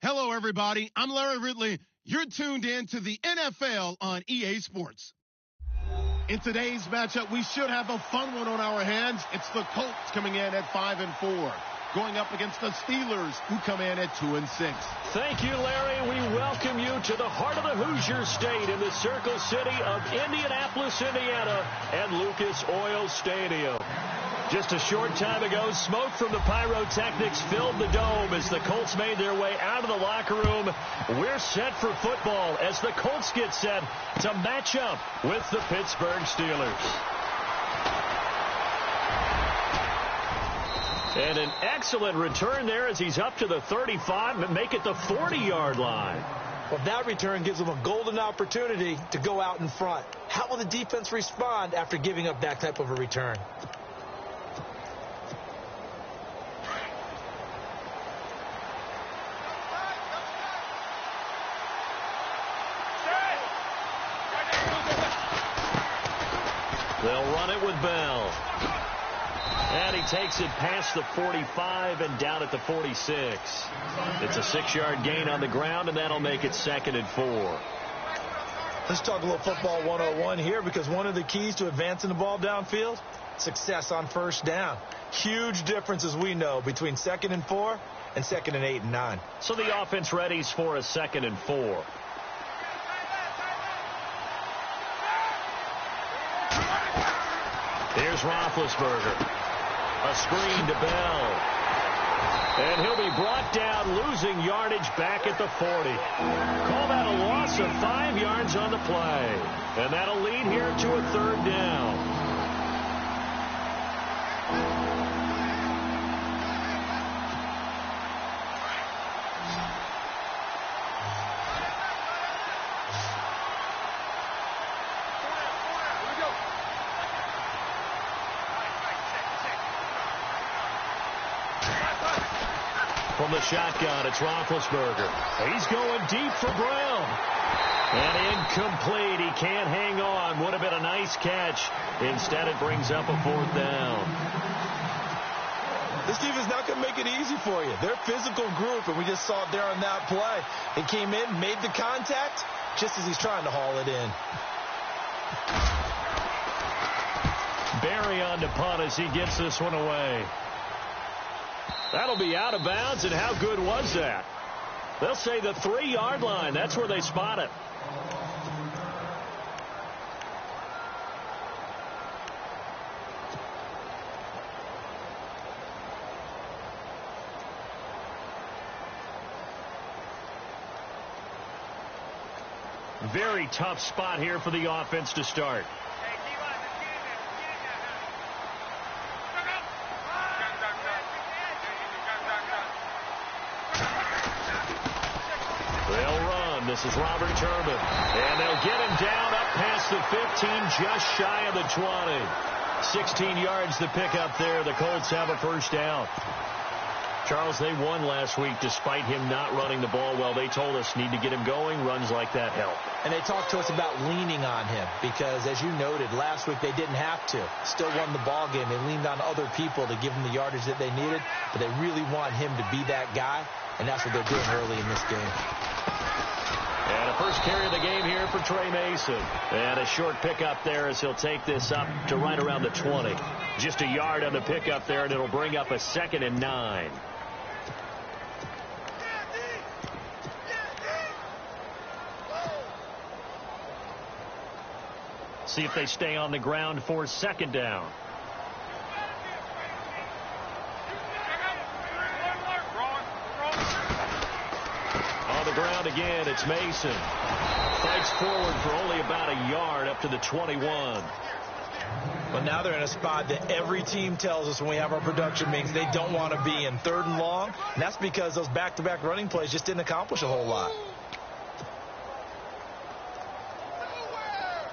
Hello, everybody. I'm Larry Ridley. You're tuned in to the NFL on EA Sports. In today's matchup, we should have a fun one on our hands. It's the Colts coming in at 5-4, going up against the Steelers, who come in at 2-6. Thank you, Larry. We welcome you to the heart of the Hoosier State in the Circle City of Indianapolis, Indiana, and Lucas Oil Stadium. Just a short time ago, smoke from the pyrotechnics filled the dome as the Colts made their way out of the locker room. We're set for football as the Colts get set to match up with the Pittsburgh Steelers. And an excellent return there as he's up to the 35 and make it the 40-yard line. Well, that return gives them a golden opportunity to go out in front. How will the defense respond after giving up that type of a return? They'll run it with Bell. And he takes it past the 45 and down at the 46. It's a 6-yard gain on the ground, and that'll make it 2nd and 4. Let's talk a little football 101 here, because one of the keys to advancing the ball downfield, success on first down. Huge difference, as we know, between 2nd and 4 and 2nd and 8 and 9. So the offense readies for a 2nd and 4. Here's Roethlisberger. A screen to Bell. And he'll be brought down, losing yardage back at the 40. Call that a loss of 5 yards on the play. And that'll lead here to a 3rd down. From the shotgun, it's Roethlisberger. He's going deep for Brown. And incomplete. He can't hang on. Would have been a nice catch. Instead, it brings up a 4th down. This defense not going to make it easy for you. They're a physical group, and we just saw it there on that play. He came in, made the contact, just as he's trying to haul it in. Barry on to punt as he gets this one away. That'll be out of bounds, and how good was that? They'll say the 3-yard line. That's where they spot it. Very tough spot here for the offense to start. This is Robert Turbin. And they'll get him down up past the 15, just shy of the 20. 16 yards to pick up there. The Colts have a 1st down. Charles, they won last week despite him not running the ball well. They told us need to get him going. Runs like that help. And they talked to us about leaning on him because, as you noted, last week they didn't have to. Still won the ball game. They leaned on other people to give them the yardage that they needed, but they really want him to be that guy, and that's what they're doing early in this game. And a first carry of the game here for Trey Mason. And a short pickup there as he'll take this up to right around the 20. Just a yard on the pickup there, and it'll bring up a 2nd and 9. See if they stay on the ground for 2nd down. Ground again, it's Mason. Fights forward for only about a yard up to the 21. But now they're in a spot that every team tells us when we have our production meetings they don't want to be in, 3rd and long. And that's because those back-to-back running plays just didn't accomplish a whole lot.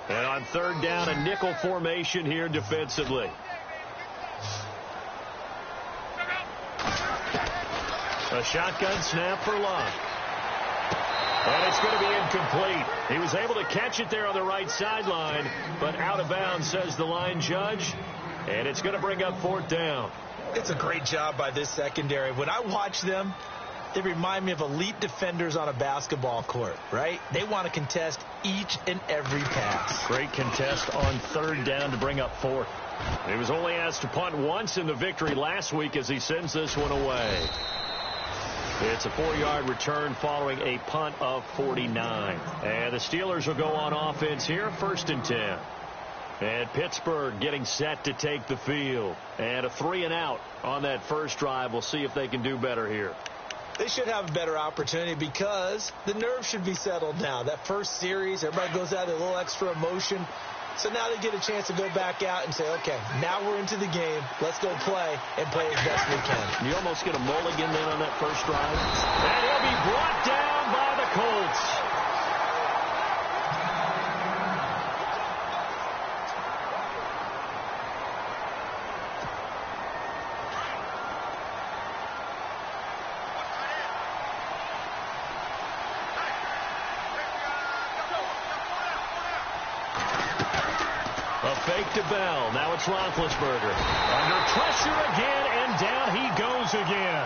And on 3rd down, a nickel formation here defensively. A shotgun snap for Love. And it's going to be incomplete. He was able to catch it there on the right sideline, but out of bounds, says the line judge. And it's going to bring up 4th down. It's a great job by this secondary. When I watch them, they remind me of elite defenders on a basketball court, right? They want to contest each and every pass. Great contest on third down to bring up fourth. He was only asked to punt once in the victory last week as he sends this one away. It's a 4-yard return following a punt of 49. And the Steelers will go on offense here, 1st and 10. And Pittsburgh getting set to take the field. And a 3-and-out on that first drive. We'll see if they can do better here. They should have a better opportunity because the nerves should be settled now. That first series, everybody goes out with a little extra emotion. So now they get a chance to go back out and say, okay, now we're into the game. Let's go play and play as best we can. You almost get a mulligan then on that first drive. And he'll be brought down by the Colts. Fake to Bell. Now it's Roethlisberger. Under pressure again, and down he goes again.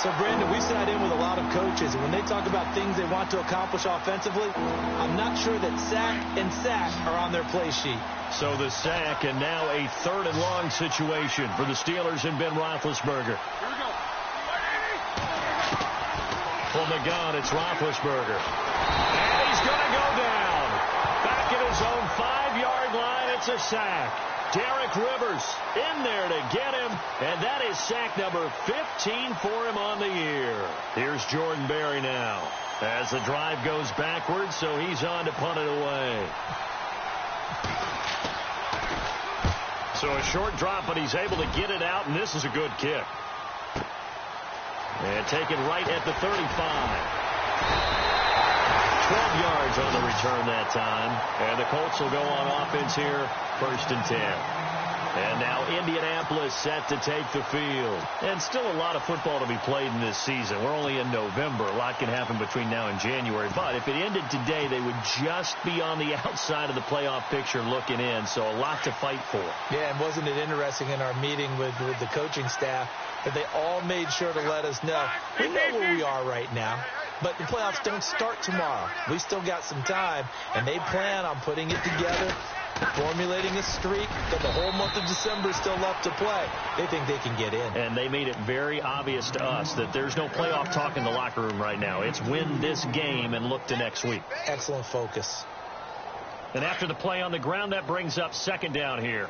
So, Brandon, we sat in with a lot of coaches, and when they talk about things they want to accomplish offensively, I'm not sure that sack and sack are on their play sheet. So the sack, and now a 3rd and long situation for the Steelers and Ben Roethlisberger. Here we go. From the gun, it's Roethlisberger. And he's going to go down. Back at his own 5-yard line. It's a sack. Derek Rivers in there to get him, and that is sack number 15 for him on the year. Here's Jordan Berry now as the drive goes backwards, so he's on to punt it away. So a short drop, but he's able to get it out, and this is a good kick. And taken right at the 35. 12 yards on the return that time. And the Colts will go on offense here, 1st and 10. And now Indianapolis set to take the field. And still a lot of football to be played in this season. We're only in November. A lot can happen between now and January. But if it ended today, they would just be on the outside of the playoff picture looking in. So a lot to fight for. Yeah, and wasn't it interesting in our meeting with the coaching staff that they all made sure to let us know, we know where we are right now. But the playoffs don't start tomorrow. We still got some time, and they plan on putting it together, formulating a streak, that the whole month of December is still left to play. They think they can get in. And they made it very obvious to us that there's no playoff talk in the locker room right now. It's win this game and look to next week. Excellent focus. And after the play on the ground, that brings up 2nd down here.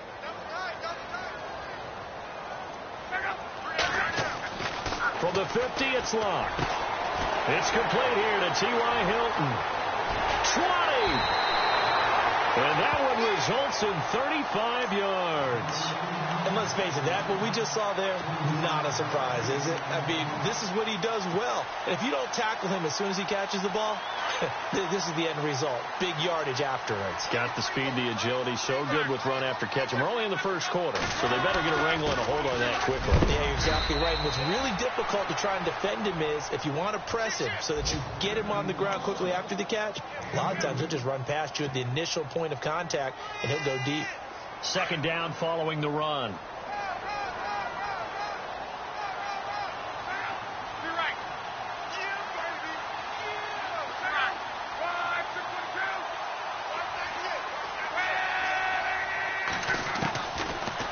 From the 50, it's locked. It's complete here to T.Y. Hilton. 20! And that one results in 35 yards. And let's face it, that what we just saw there, not a surprise, is it? I mean, this is what he does well. And if you don't tackle him as soon as he catches the ball, this is the end result. Big yardage afterwards. Got the speed, the agility, so good with run after catch. And we're only in the first quarter, so they better get a wrangle and a hold on that quickly. Yeah, you're exactly right. And what's really difficult to try and defend him is if you want to press him so that you get him on the ground quickly after the catch, a lot of times he'll just run past you at the initial point of contact, and he'll go deep. 2nd down following the run.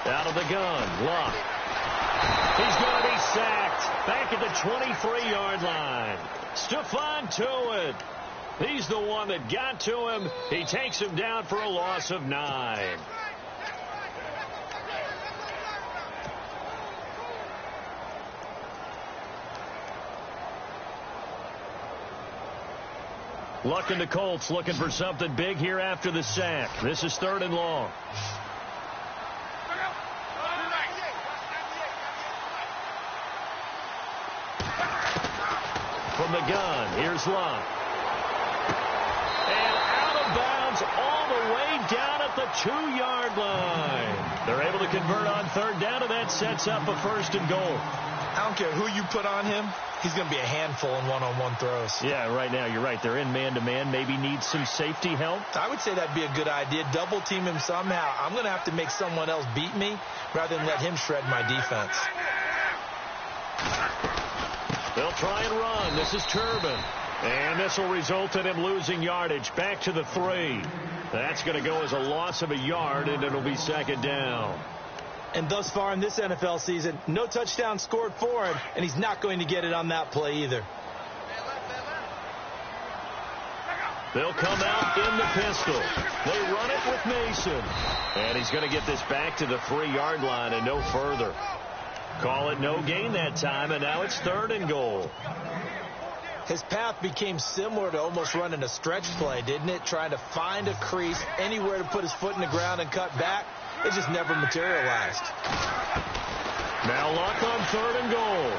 Out of the gun, Luck. He's going to be sacked back at the 23-yard line. Stephon Tuitt. He's the one that got to him. He takes him down for a loss of 9. Luck and the Colts looking for something big here after the sack. This is 3rd and long. From the gun, here's Luck. And out of bounds all the way down at the 2-yard line. They're able to convert on 3rd down, and that sets up a 1st and goal. I don't care who you put on him. He's going to be a handful in one-on-one throws. Yeah, right now, you're right. They're in man-to-man. Maybe needs some safety help. I would say that'd be a good idea. Double team him somehow. I'm going to have to make someone else beat me rather than let him shred my defense. They'll try and run. This is Turbin. And this will result in him losing yardage. Back to the 3. That's going to go as a loss of a yard, and it'll be second down. And thus far in this NFL season, no touchdown scored for him, and he's not going to get it on that play either. They'll come out in the pistol. They run it with Mason. And he's going to get this back to the 3-yard line and no further. Call it no gain that time, and now it's 3rd and goal. His path became similar to almost running a stretch play, didn't it? Trying to find a crease, anywhere to put his foot in the ground and cut back. It just never materialized. Now Luck on 3rd and goal.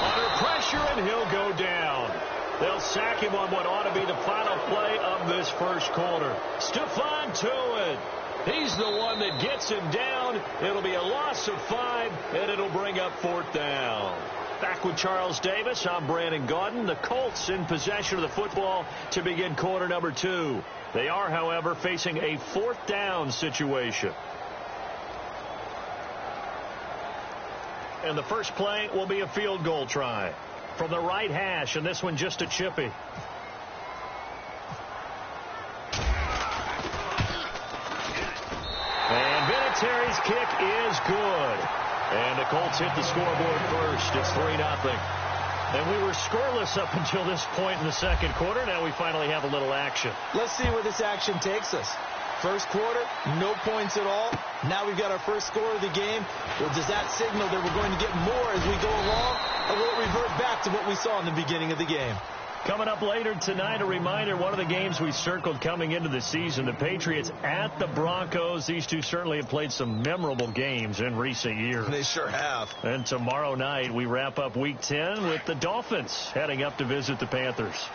Under pressure, and he'll go down. They'll sack him on what ought to be the final play of this first quarter. Stephon Tuitt. He's the one that gets him down. It'll be a loss of 5, and it'll bring up 4th down. Back with Charles Davis, I'm Brandon Gaudin. The Colts in possession of the football to begin quarter number 2. They are, however, facing a 4th down situation. And the first play will be a field goal try from the right hash, and this one just a chippy. And Vinatieri's kick is good. And the Colts hit the scoreboard first. It's 3-0. And we were scoreless up until this point in the second quarter. Now we finally have a little action. Let's see where this action takes us. First quarter, no points at all. Now we've got our first score of the game. Well, does that signal that we're going to get more as we go along? Or will it revert back to what we saw in the beginning of the game? Coming up later tonight, a reminder, one of the games we circled coming into the season, the Patriots at the Broncos. These two certainly have played some memorable games in recent years. They sure have. And tomorrow night, we wrap up Week 10 with the Dolphins heading up to visit the Panthers.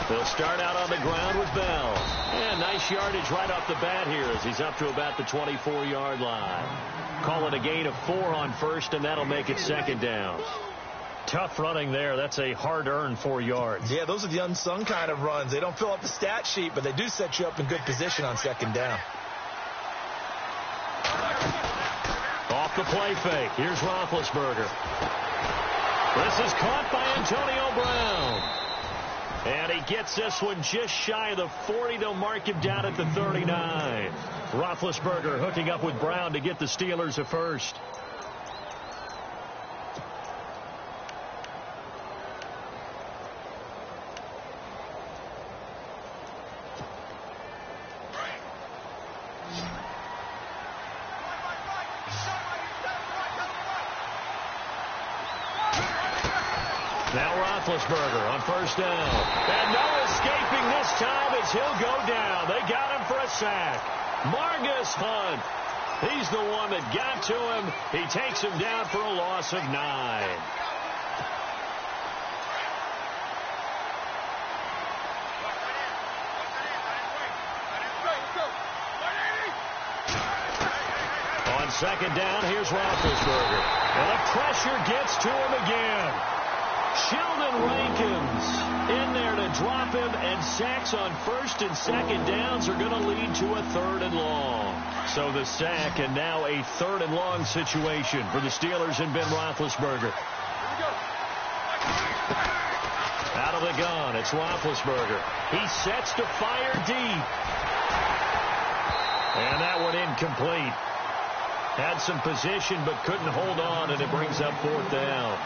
They'll start out on the ground with Bell. And nice yardage right off the bat here as he's up to about the 24-yard line. Call it a gain of 4 on first, and that'll make it second down. Tough running there. That's a hard-earned 4 yards. Yeah, those are the unsung kind of runs. They don't fill up the stat sheet, but they do set you up in good position on second down. Off the play fake. Here's Roethlisberger. This is caught by Antonio Brown. And he gets this one just shy of the 40. They'll mark him down at the 39. Roethlisberger hooking up with Brown to get the Steelers a first. Now Roethlisberger on first down. And no escaping this time as he'll go down. They got him for a sack. Margus Hunt. He's the one that got to him. He takes him down for a loss of 9. On second down, here's Roethlisberger. And the pressure gets to him again. Sheldon Rankins in there to drop him, and sacks on first and second downs are going to lead to a 3rd and long. So the sack, and now a 3rd and long situation for the Steelers and Ben Roethlisberger. Out of the gun, it's Roethlisberger. He sets to fire deep. And that one incomplete. Had some position but couldn't hold on, and it brings up 4th down.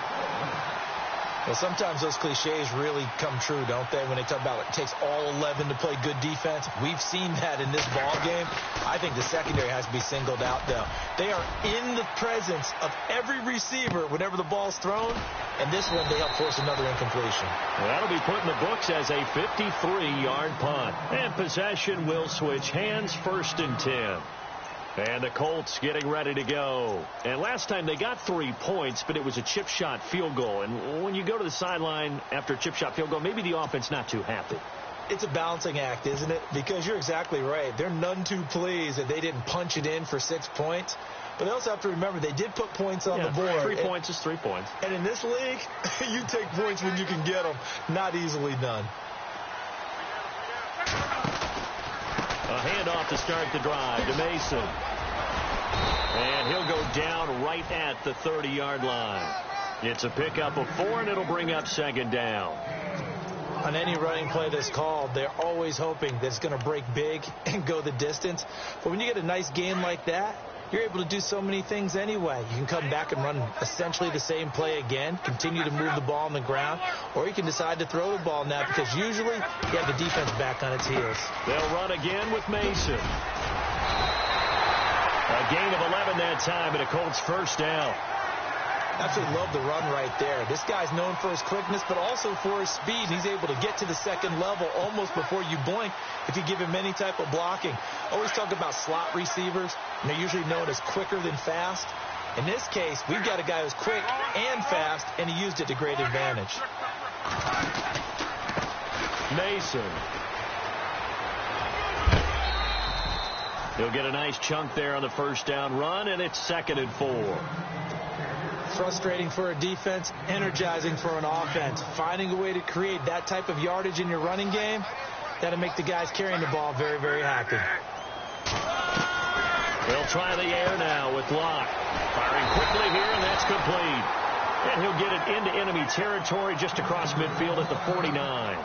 Well, sometimes those cliches really come true, don't they? When they talk about it takes all 11 to play good defense. We've seen that in this ball game. I think the secondary has to be singled out, though. They are in the presence of every receiver whenever the ball's thrown. And this one, they help force another incompletion. Well, that'll be put in the books as a 53-yard punt. And possession will switch hands, 1st and 10. And the Colts getting ready to go. And last time they got 3 points, but it was a chip shot field goal. And when you go to the sideline after a chip shot field goal, maybe the offense not too happy. It's a balancing act, isn't it? Because you're exactly right. They're none too pleased that they didn't punch it in for 6 points. But they also have to remember they did put points on the board. 3 points is 3 points. And in this league, you take points when you can get them. Not easily done. A handoff to start the drive to Mason. And he'll go down right at the 30-yard line. It's a pickup of 4, and it'll bring up second down. On any running play that's called, they're always hoping that it's going to break big and go the distance. But when you get a nice gain like that, you're able to do so many things anyway. You can come back and run essentially the same play again, continue to move the ball on the ground, or you can decide to throw the ball now because usually you have the defense back on its heels. They'll run again with Mason. A gain of 11 that time, and a Colts first down. Absolutely love the run right there. This guy's known for his quickness, but also for his speed. He's able to get to the second level almost before you blink if you give him any type of blocking. Always talk about slot receivers, and they're usually known as quicker than fast. In this case, we've got a guy who's quick and fast, and he used it to great advantage. Mason. He'll get a nice chunk there on the first down run, and it's 2nd and 4. Frustrating for a defense, energizing for an offense. Finding a way to create that type of yardage in your running game, that'll make the guys carrying the ball very, very happy. They'll try the air now with Locke. Firing quickly here, and that's complete. And he'll get it into enemy territory just across midfield at the 49.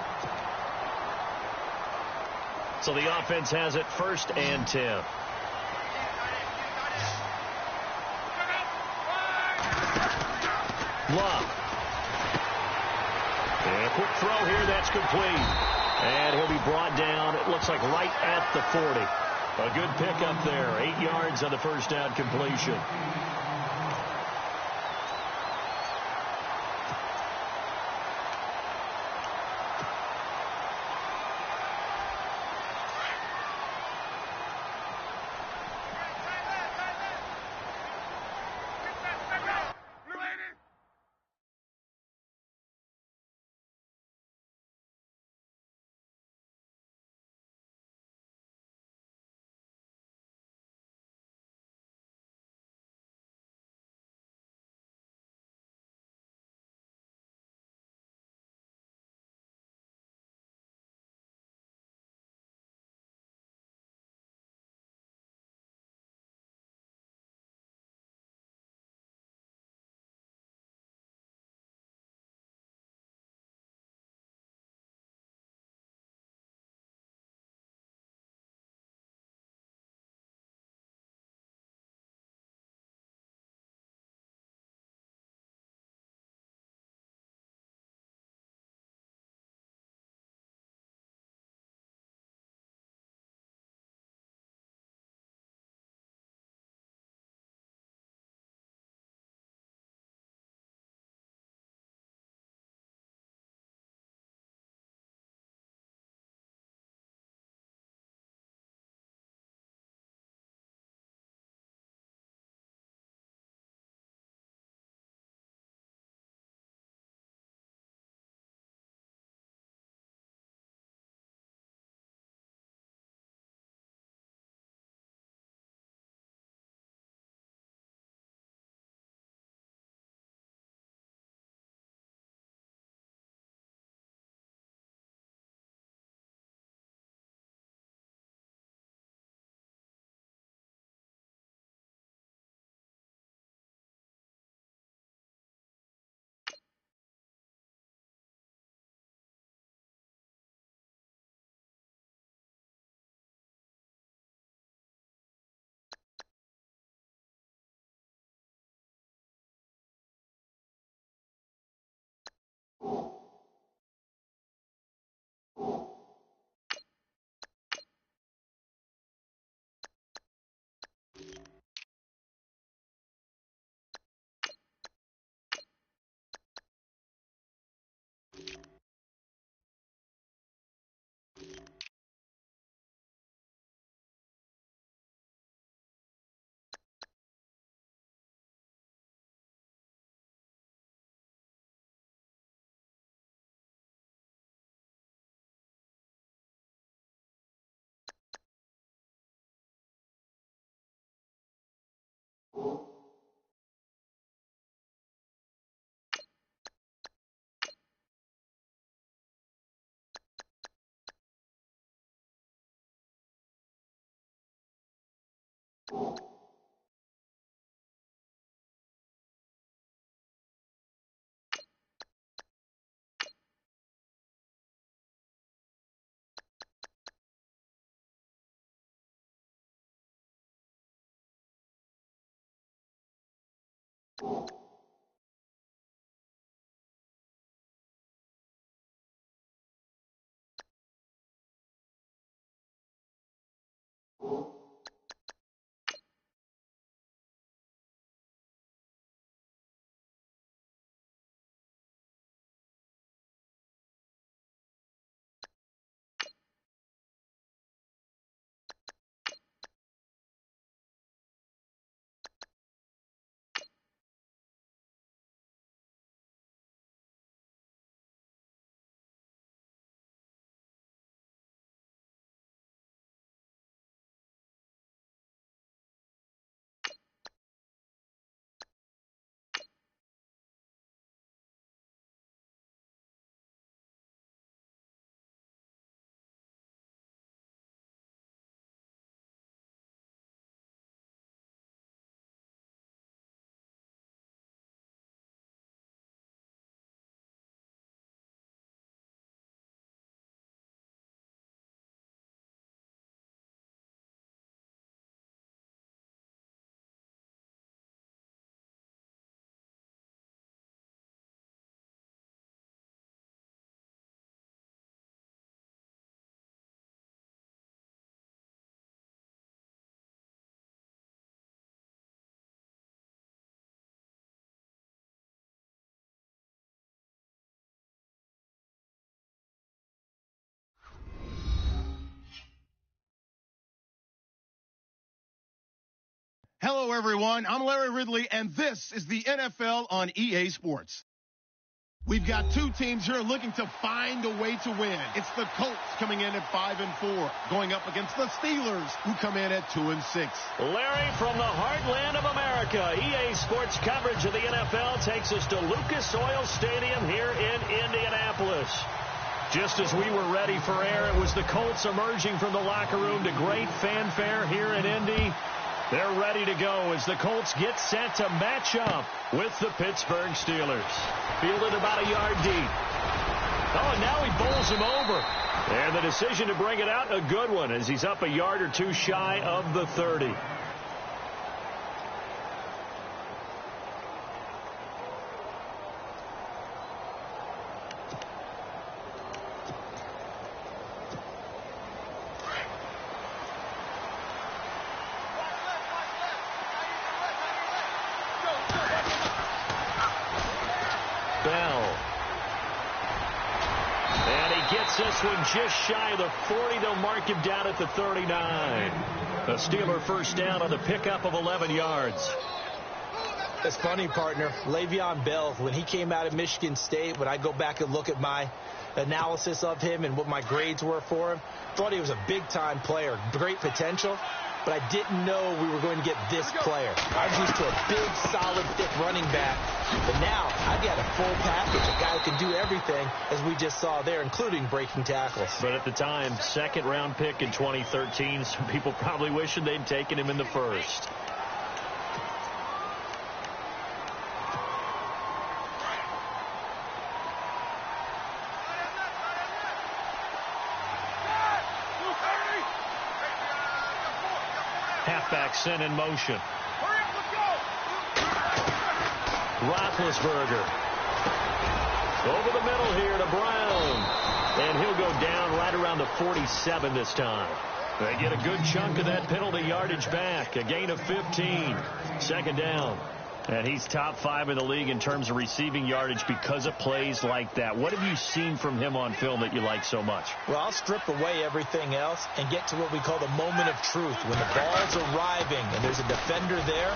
So the offense has it 1st and 10. Love. And a quick throw here, that's complete. And he'll be brought down, it looks like right at the 40. A good pickup there, 8 yards on the first down completion. Hello, everyone. I'm Larry Ridley, and this is the NFL on EA Sports. We've got two teams here looking to find a way to win. It's the Colts coming in at 5-4, going up against the Steelers, who come in at 2-6. Larry, from the heartland of America, EA Sports coverage of the NFL takes us to Lucas Oil Stadium here in Indianapolis. Just as we were ready for air, it was the Colts emerging from the locker room to great fanfare here in Indy. They're ready to go as the Colts get set to match up with the Pittsburgh Steelers. Fielded about a yard deep. Oh, and now he bowls him over. And the decision to bring it out, a good one, as he's up a yard or two shy of the 30. This one just shy of the 40. They'll mark him down at the 39. A Steeler first down on the pickup of 11 yards. It's funny, partner. Le'Veon Bell, when he came out of Michigan State, when I go back and look at my analysis of him and what my grades were for him, thought he was a big-time player, great potential, but I didn't know we were going to get this player. I was used to a big, solid, thick running back, but now I've got a full package, a guy who can do everything, as we just saw there, including breaking tackles. But at the time, second-round pick in 2013, some people probably wishing they'd taken him in the first. Halfback sent in motion. Hurry up, let's go. Roethlisberger. Over the middle here to Brown. And he'll go down right around the 47 this time. They get a good chunk of that penalty yardage back. A gain of 15. Second down. And he's top 5 in the league in terms of receiving yardage because of plays like that. What have you seen from him on film that you like so much? Well, I'll strip away everything else and get to what we call the moment of truth. When the ball's arriving and there's a defender there,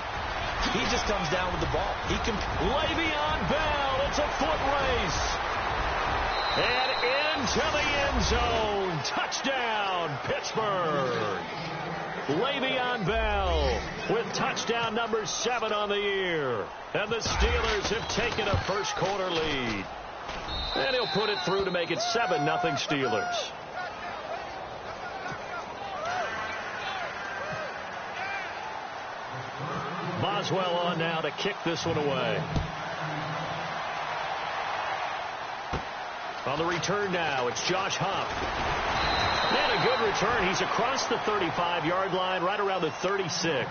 he just comes down with the ball. He can. Le'Veon Bell, it's a foot race. And into the end zone. Touchdown, Pittsburgh. Le'Veon Bell with touchdown number 7 on the year. And the Steelers have taken a first quarter lead. And he'll put it through to make it 7-0 Steelers. Boswell on now to kick this one away. On the return now, it's Josh Huff. And a good return. He's across the 35-yard line, right around the 36.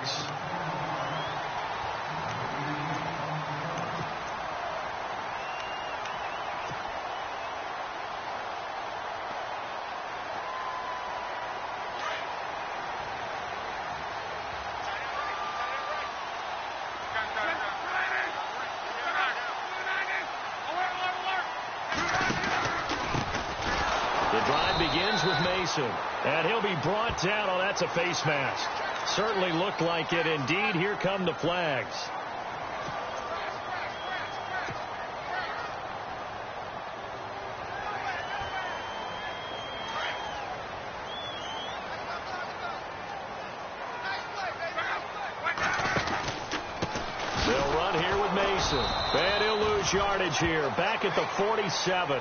drive begins with Mason. And he'll be brought down. Oh, that's a face mask. Certainly looked like it. Indeed, here come the flags. They'll run here with Mason. And he'll lose yardage here. Back at the 47.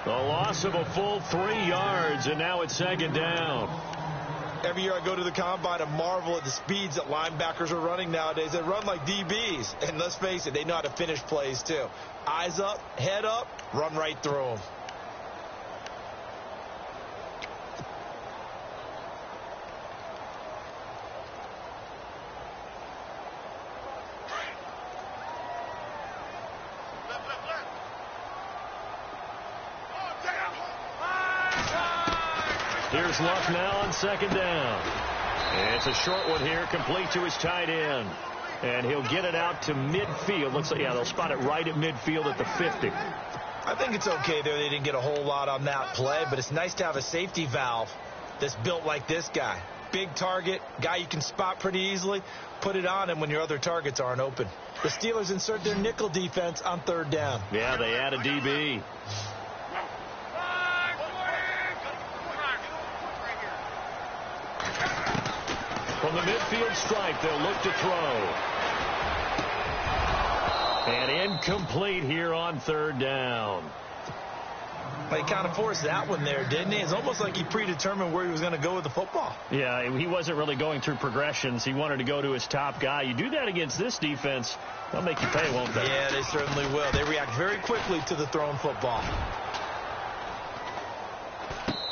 The loss of a full 3 yards, and now it's second down. Every year I go to the combine and marvel at the speeds that linebackers are running nowadays. They run like DBs. And let's face it, they know how to finish plays too. Eyes up, head up, run right through them. Here's Luck now on second down. And it's a short one here, complete to his tight end. And he'll get it out to midfield. Looks like, yeah, they'll spot it right at midfield at the 50. I think it's okay there. They didn't get a whole lot on that play, but it's nice to have a safety valve that's built like this guy. Big target, guy you can spot pretty easily. Put it on him when your other targets aren't open. The Steelers insert their nickel defense on third down. Yeah, they add a DB. From the midfield stripe, they'll look to throw. And incomplete here on third down. He kind of forced that one there, didn't he? It's almost like he predetermined where he was going to go with the football. Yeah, he wasn't really going through progressions. He wanted to go to his top guy. You do that against this defense, they'll make you pay, won't they? Yeah, they certainly will. They react very quickly to the thrown football.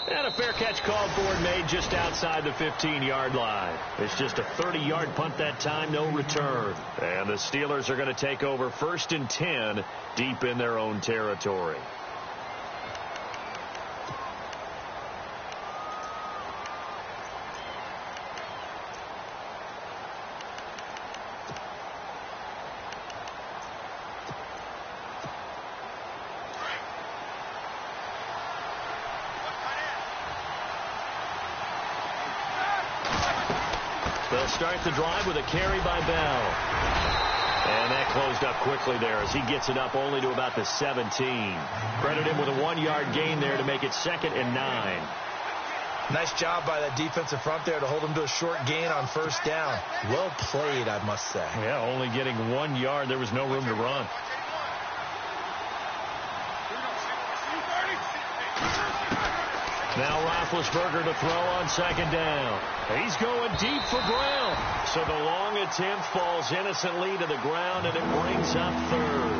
And a fair catch called for and made just outside the 15-yard line. It's just a 30-yard punt that time, no return. And the Steelers are going to take over 1st and 10 deep in their own territory. They'll start the drive with a carry by Bell. And that closed up quickly there as he gets it up only to about the 17. Credit him with a 1-yard gain there to make it 2nd and 9. Nice job by that defensive front there to hold him to a short gain on first down. Well played, I must say. Yeah, only getting 1 yard. There was no room to run. Now Roethlisberger to throw on second down. He's going deep for Brown. So the long attempt falls innocently to the ground, and it brings up third.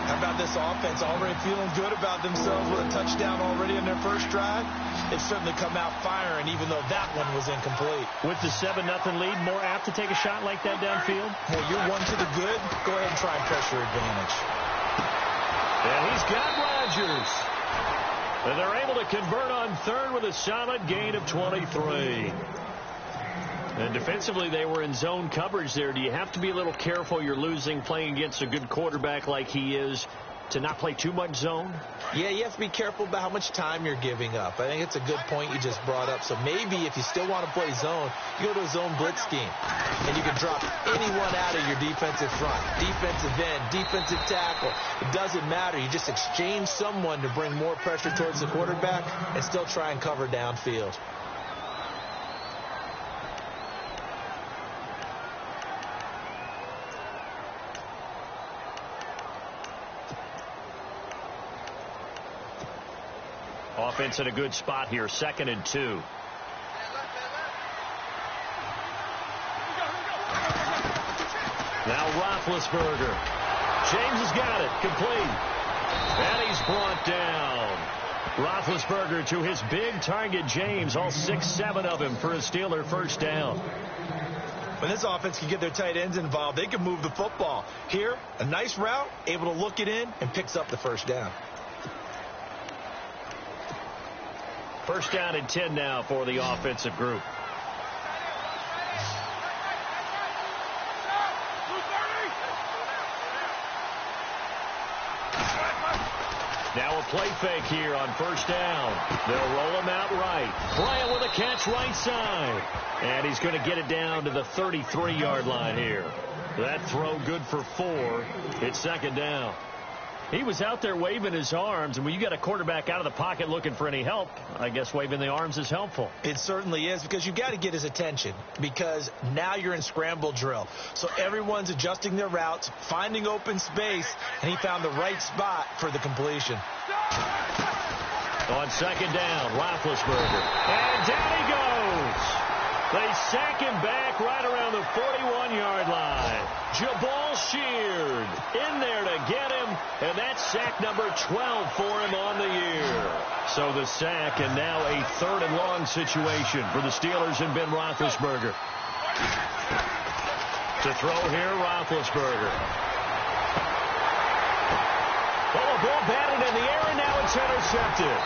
How about this offense already feeling good about themselves with a touchdown already in their first drive? They've certainly come out firing, even though that one was incomplete. With the 7-0 lead, more apt to take a shot like that downfield? Well, you're one to the good. Go ahead and try and pressure advantage. And he's got Rodgers. And they're able to convert on third with a solid gain of 23. And defensively, they were in zone coverage there. Do you have to be a little careful? You're losing playing against a good quarterback like he is to not play too much zone? Yeah, you have to be careful about how much time you're giving up. I think it's a good point you just brought up. So maybe if you still want to play zone, you go to a zone blitz scheme. And you can drop anyone out of your defensive front. Defensive end, defensive tackle. It doesn't matter. You just exchange someone to bring more pressure towards the quarterback and still try and cover downfield. Offense in a good spot here, 2nd and 2. Now Roethlisberger. James has got it, complete. And he's brought down. Roethlisberger to his big target, James, all 6-7 of him for a Steeler first down. When this offense can get their tight ends involved, they can move the football. Here, a nice route, able to look it in, and picks up the first down. First down and 10 now for the offensive group. Now Now a play fake here on first down. They'll roll him out right. Bryant with a catch right side. And he's going to get it down to the 33-yard line here. That throw good for 4. It's second down. He was out there waving his arms, and when you got a quarterback out of the pocket looking for any help, I guess waving the arms is helpful. It certainly is, because you got to get his attention, because now you're in scramble drill. So everyone's adjusting their routes, finding open space, and he found the right spot for the completion. On second down, Roethlisberger. And down he goes. They sack him back right around the 41-yard line. Jabal Sheard in there to get him, and that's sack number 12 for him on the year. So the sack, and now a 3rd and long situation for the Steelers and Ben Roethlisberger. To throw here, Roethlisberger. Oh, a ball batted in the air, and now it's intercepted.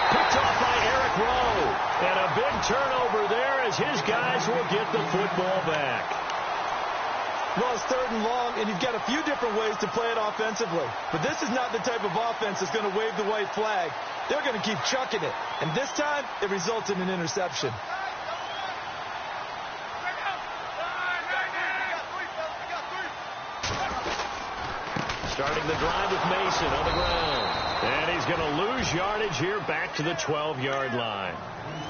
Picked off by Eric Rowe. And a big turnover there as his guys will get the football back. Well, it's 3rd and long, and you've got a few different ways to play it offensively. But this is not the type of offense that's going to wave the white flag. They're going to keep chucking it. And this time, it results in an interception. Starting the drive with Mason on the ground. And he's going to lose yardage here back to the 12-yard line.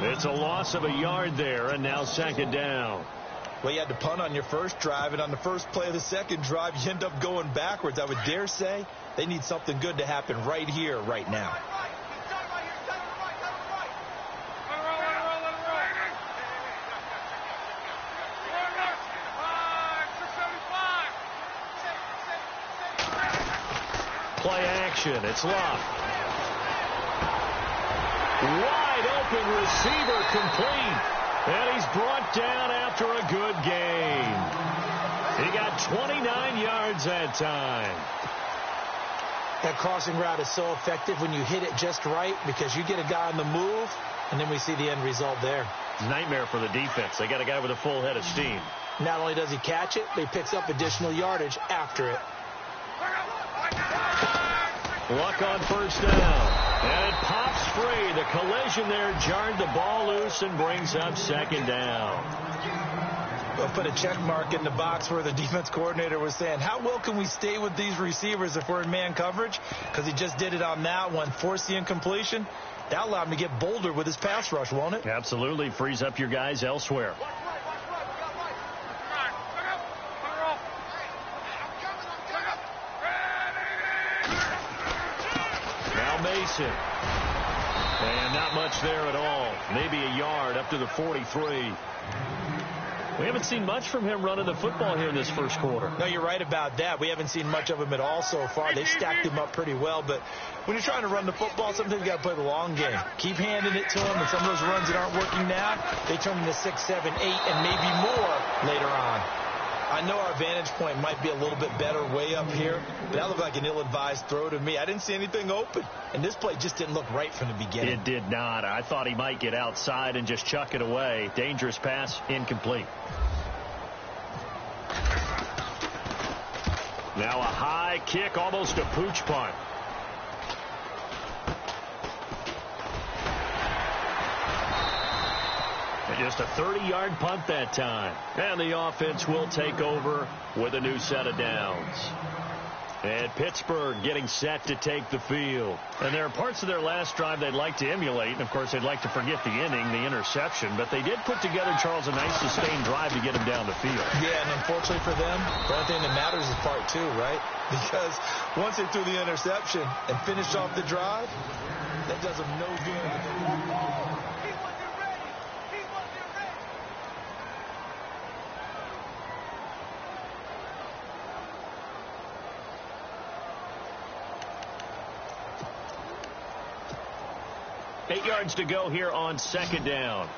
It's a loss of a yard there, and now second down. Well, you had to punt on your first drive, and on the first play of the second drive, you end up going backwards. I would dare say they need something good to happen right here, right now. Play action. It's Locke. Wide open receiver complete. And he's brought down after a good game. He got 29 yards that time. That crossing route is so effective when you hit it just right, because you get a guy on the move, and then we see the end result there. Nightmare for the defense. They got a guy with a full head of steam. Not only does he catch it, but he picks up additional yardage after it. Luck on first down. And it pops free. The collision there jarred the ball loose and brings up second down. We'll put a check mark in the box where the defense coordinator was saying, how well can we stay with these receivers if we're in man coverage? Because he just did it on that one, forced the incompletion. That allowed him to get bolder with his pass rush, won't it? Absolutely. Frees up your guys elsewhere. Mason. And not much there at all. Maybe a yard up to the 43. We haven't seen much from him running the football here in this first quarter. No, you're right about that. We haven't seen much of him at all so far. They've stacked him up pretty well. But when you're trying to run the football, sometimes you got to play the long game. Keep handing it to him. And some of those runs that aren't working now, they turn into 6, 7, 8, and maybe more later on. I know our vantage point might be a little bit better way up here, but that looked like an ill-advised throw to me. I didn't see anything open, and this play just didn't look right from the beginning. It did not. I thought he might get outside and just chuck it away. Dangerous pass, incomplete. Now a high kick, almost a pooch punt. Just a 30-yard punt that time. And the offense will take over with a new set of downs. And Pittsburgh getting set to take the field. And there are parts of their last drive they'd like to emulate. And, of course, they'd like to forget the inning, the interception. But they did put together, Charles, a nice sustained drive to get him down the field. Yeah, and unfortunately for them, the only thing that matters is part 2, right? Because once they threw the interception and finished off the drive, that does them no good. 8 yards to go here on second down.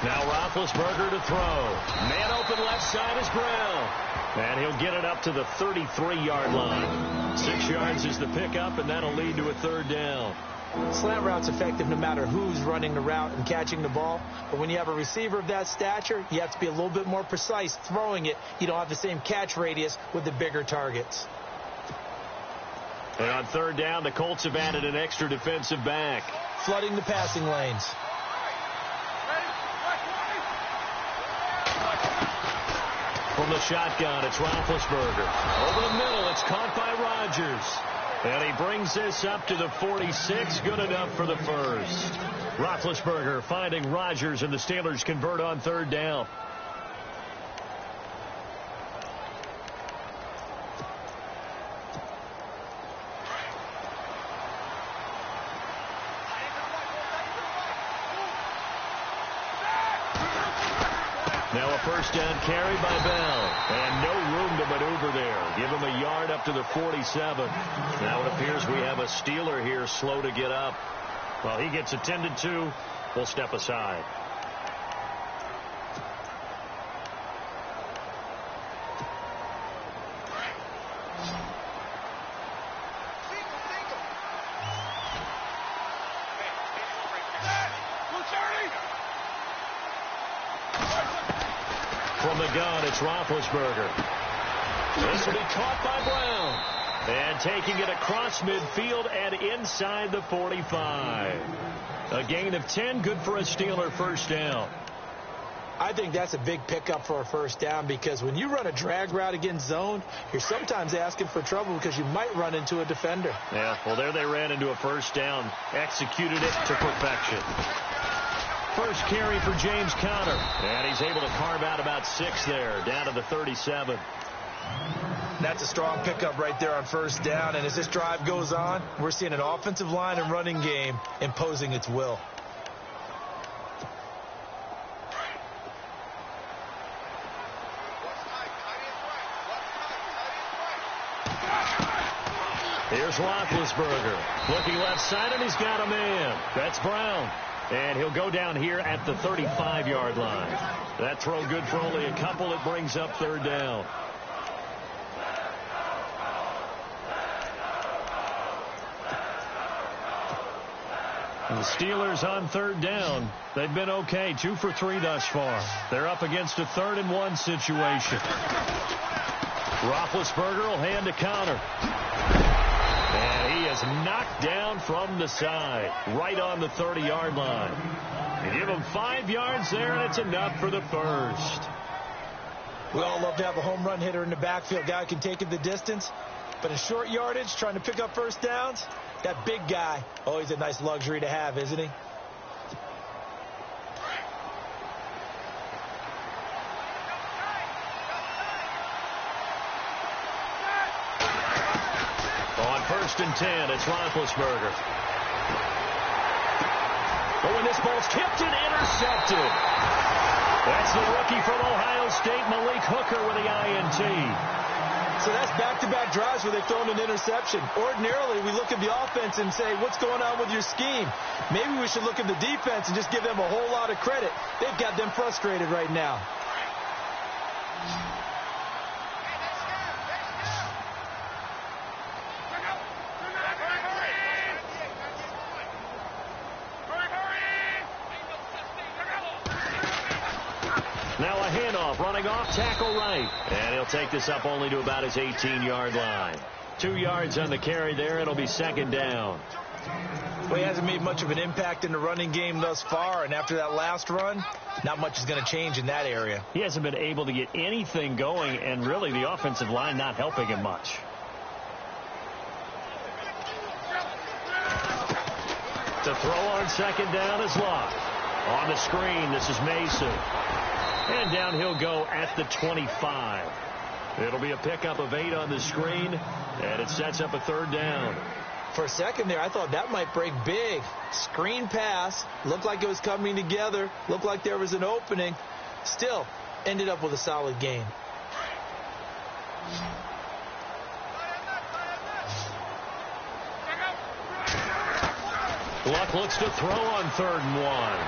Now Roethlisberger to throw. Man open left side is Brown. And he'll get it up to the 33-yard line. 6 yards is the pickup, and that'll lead to a third down. Slant route's effective no matter who's running the route and catching the ball. But when you have a receiver of that stature, you have to be a little bit more precise throwing it. You don't have the same catch radius with the bigger targets. And on third down, the Colts have added an extra defensive back. Flooding the passing lanes. From the shotgun, it's Roethlisberger. Over the middle, it's caught by Rodgers. And he brings this up to the 46. Good enough for the first. Roethlisberger finding Rodgers, and the Steelers convert on third down. Now a first down carry by Bell. And no room to maneuver there. Give him a yard up to the 47. Now it appears we have a Steeler here slow to get up. Well, he gets attended to. We'll step aside. From the gun, it's Roethlisberger. This will be caught by Brown. And taking it across midfield and inside the 45. A gain of 10, good for a Steeler first down. I think that's a big pickup for a first down, because when you run a drag route against zone, you're sometimes asking for trouble because you might run into a defender. Yeah, well, there they ran into a first down. Executed it to perfection. First carry for James Conner. And he's able to carve out about 6 there, down to the 37. That's a strong pickup right there on first down. And as this drive goes on, we're seeing an offensive line and running game imposing its will. Here's Roethlisberger. Looking left side, and he's got a man. That's Brown. And he'll go down here at the 35-yard line. That throw good for only a couple. It brings up third down. And the Steelers on third down. They've been okay. 2 for 3 thus far. They're up against a 3rd-and-1 situation. Roethlisberger will hand to Conner. And he is knocked down from the side, right on the 30-yard line. You give him 5 yards there, and it's enough for the first. We all love to have a home run hitter in the backfield. Guy can take it the distance. But in short yardage, trying to pick up first downs, that big guy, always a nice luxury to have, isn't he? On 1st and 10, it's Roethlisberger. Oh, and this ball's tipped and intercepted. That's the rookie from Ohio State, Malik Hooker, with the INT. So that's back-to-back drives where they've thrown an interception. Ordinarily, we look at the offense and say, what's going on with your scheme? Maybe we should look at the defense and just give them a whole lot of credit. They've got them frustrated right now. Now a handoff, running off, tackle right. And he'll take this up only to about his 18-yard line. 2 yards on the carry there. It'll be 2nd down. Well, he hasn't made much of an impact in the running game thus far. And after that last run, not much is going to change in that area. He hasn't been able to get anything going, and really the offensive line not helping him much. The throw on 2nd down is Locke. On the screen, this is Mason. And down he'll go at the 25. It'll be a pickup of 8 on the screen, and it sets up a 3rd down. For a second there, I thought that might break big. Screen pass. Looked like it was coming together. Looked like there was an opening. Still, ended up with a solid gain. Luck looks to throw on 3rd and 1.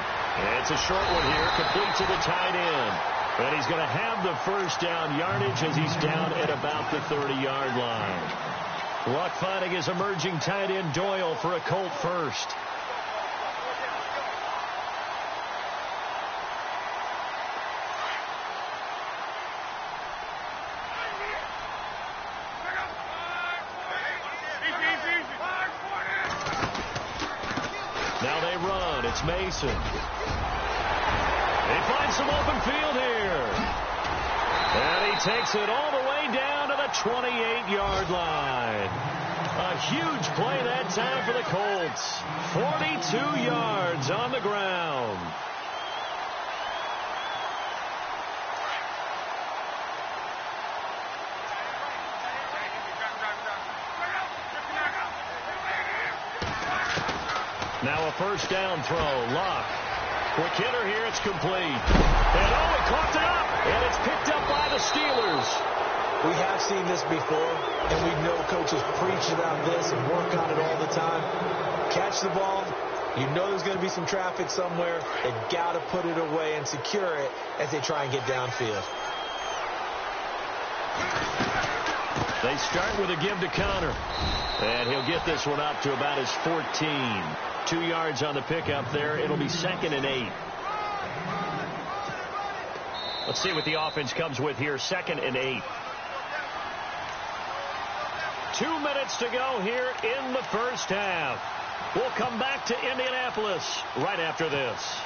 It's a short one here, complete to the tight end. And he's going to have the first down yardage as he's down at about the 30-yard line. Luck finding his emerging tight end Doyle for a Colt first. Now they run. It's Mason. He finds some open field here. And he takes it all the way down to the 28-yard line. A huge play that time for the Colts. 42 yards on the ground. Now a first down throw. Luck. Quick hitter here. It's complete. And he caught it up. And it's picked up by the Steelers. We have seen this before, and we know coaches preach about this and work on it all the time. Catch the ball. You know there's going to be some traffic somewhere. They've got to put it away and secure it as they try and get downfield. They start with a give to Connor. And he'll get this one up to about his 14. 2 yards on the pickup there. It'll be 2nd and 8. Let's see what the offense comes with here. 2nd and 8. 2 minutes to go here in the first half. We'll come back to Indianapolis right after this.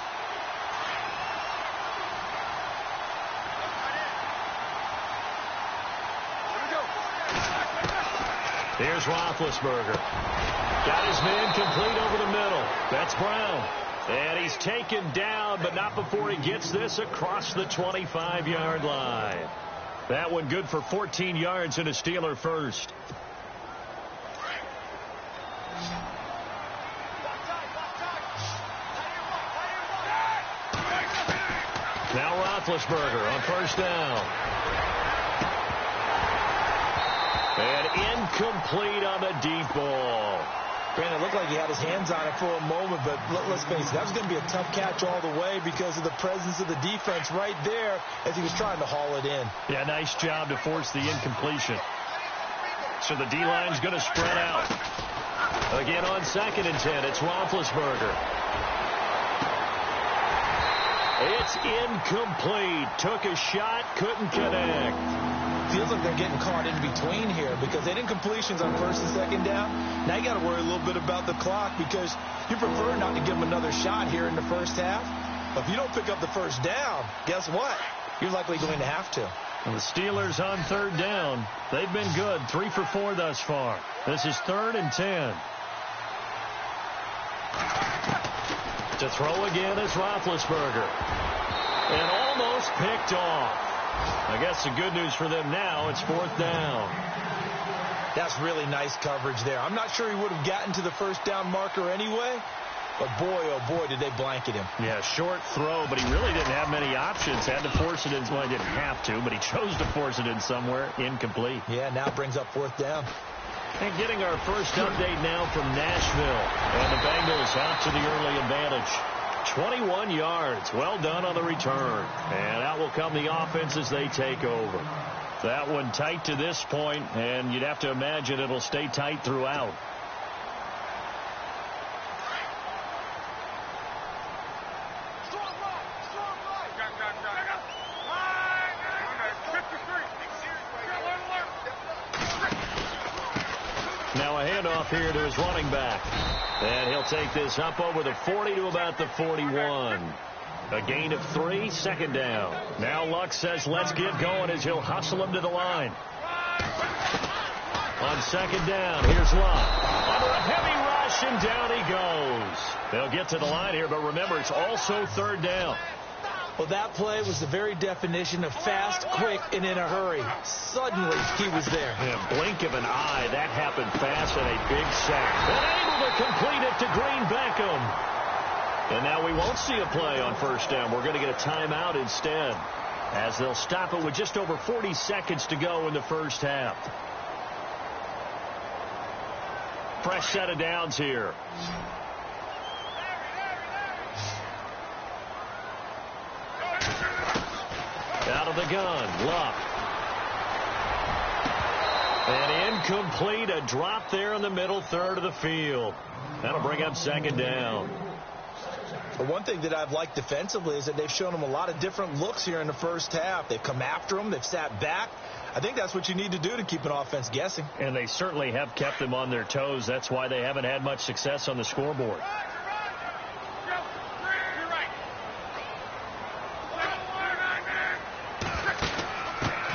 Here's Roethlisberger. Got his man complete over the middle. That's Brown. And he's taken down, but not before he gets this across the 25-yard line. That one good for 14 yards and a Steeler first. Now Roethlisberger on first down. And incomplete on the deep ball. Brandon, it looked like he had his hands on it for a moment, but let's face it, that was going to be a tough catch all the way because of the presence of the defense right there as he was trying to haul it in. Yeah, nice job to force the incompletion. So the D-line's going to spread out. Again on 2nd and 10, it's Roethlisberger. It's incomplete. Took a shot, couldn't connect. Feels like they're getting caught in between here because they didn't completions on 1st and 2nd down. Now you got to worry a little bit about the clock because you prefer not to give them another shot here in the first half. But if you don't pick up the first down, guess what? You're likely going to have to. And the Steelers on 3rd down. They've been good. 3 for 4 thus far. This is 3rd and 10. To throw again is Roethlisberger. And almost picked off. I guess the good news for them now, it's 4th down. That's really nice coverage there. I'm not sure he would have gotten to the first down marker anyway, but boy, oh boy, did they blanket him. Yeah, short throw, but he really didn't have many options. Had to force it in. Well, he didn't have to, but he chose to force it in somewhere. Incomplete. Yeah, now it brings up 4th down. And getting our first update now from Nashville. And the Bengals out to the early advantage. 21 yards. Well done on the return. And out will come the offense as they take over. That one tight to this point, and you'd have to imagine it'll stay tight throughout. Now a handoff here to his running back. And he'll take this up over the 40 to about the 41. A gain of 3, 2nd down. Now Luck says let's get going as he'll hustle him to the line. On 2nd down, here's Luck. Under a heavy rush, and down he goes. They'll get to the line here, but remember, it's also 3rd down. Well, that play was the very definition of fast, quick, and in a hurry. Suddenly, he was there. Yeah, blink of an eye. That happened fast and a big sack. And able to complete it to Green Beckham. And now we won't see a play on 1st down. We're going to get a timeout instead, as they'll stop it with just over 40 seconds to go in the first half. Fresh set of downs here. Out of the gun, Luck. And Incomplete. A drop there in the middle third of the field. That'll bring up second down. But one thing that I've liked defensively is that they've shown them a lot of different looks here in the first half. They've come after them. They've sat back. I think that's what you need to do to keep an offense guessing. And they certainly have kept them on their toes. That's why they haven't had much success on the scoreboard.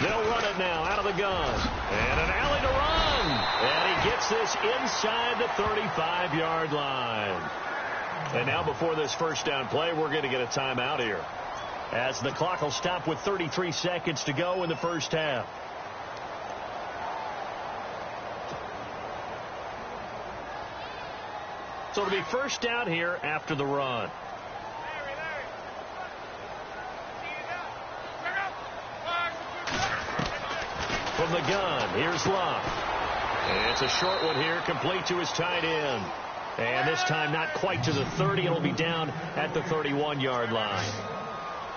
They'll run it now out of the gun. And an alley to run. And he gets this inside the 35-yard line. And now before this first down play, we're going to get a timeout here, as the clock will stop with 33 seconds to go in the first half. So it'll be first down here after the run. From the gun, here's Love. And it's a short one here, complete to his tight end. And this time not quite to the 30. It'll be down at the 31-yard line.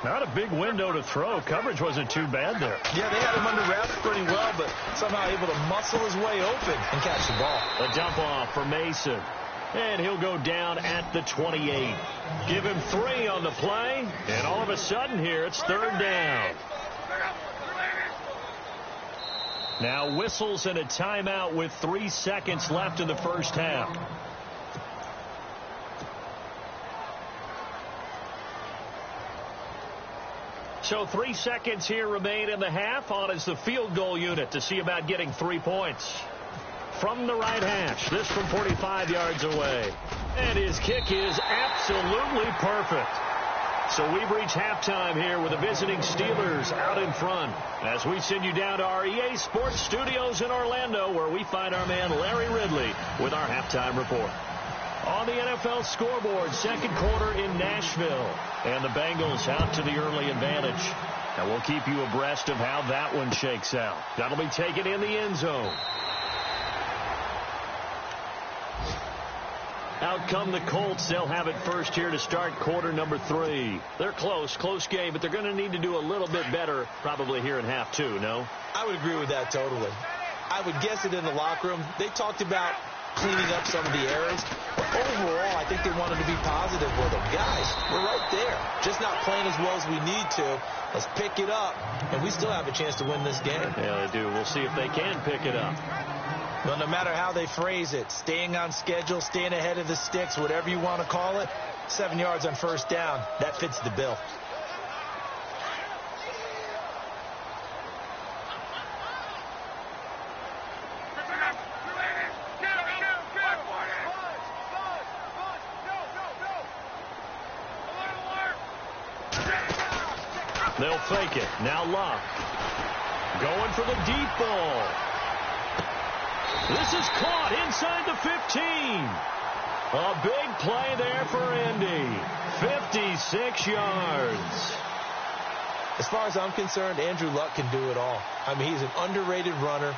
Not a big window to throw. Coverage wasn't too bad there. Yeah, they had him under wraps pretty well, but somehow able to muscle his way open and catch the ball. A dump off for Mason. And he'll go down at the 28. Give him 3 on the play. And all of a sudden here, it's third down. Now whistles and a timeout with 3 seconds left in the first half. So 3 seconds here remain in the half. On is the field goal unit to see about getting 3 points. From the right hash, this from 45 yards away. And his kick is absolutely perfect. So we've reached halftime here with the visiting Steelers out in front, as we send you down to our EA Sports Studios in Orlando, where we find our man Larry Ridley with our halftime report. On the NFL scoreboard, second quarter in Nashville. And the Bengals out to the early advantage. And we'll keep you abreast of how that one shakes out. That'll be taken in the end zone. Out come the Colts. They'll have it first here to start quarter number 3. They're close game, but they're going to need to do a little bit better probably here in half 2, no? I would agree with that totally. I would guess it in the locker room. They talked about cleaning up some of the errors. But overall, I think they wanted to be positive with them. Guys, we're right there. Just not playing as well as we need to. Let's pick it up, and we still have a chance to win this game. Yeah, they do. We'll see if they can pick it up. Well, no matter how they phrase it, staying on schedule, staying ahead of the sticks, whatever you want to call it, 7 yards on first down, that fits the bill. They'll fake it. Now Love. Going for the deep ball. This is caught inside the 15. A big play there for Indy. 56 yards. As far as I'm concerned, Andrew Luck can do it all. I mean, he's an underrated runner.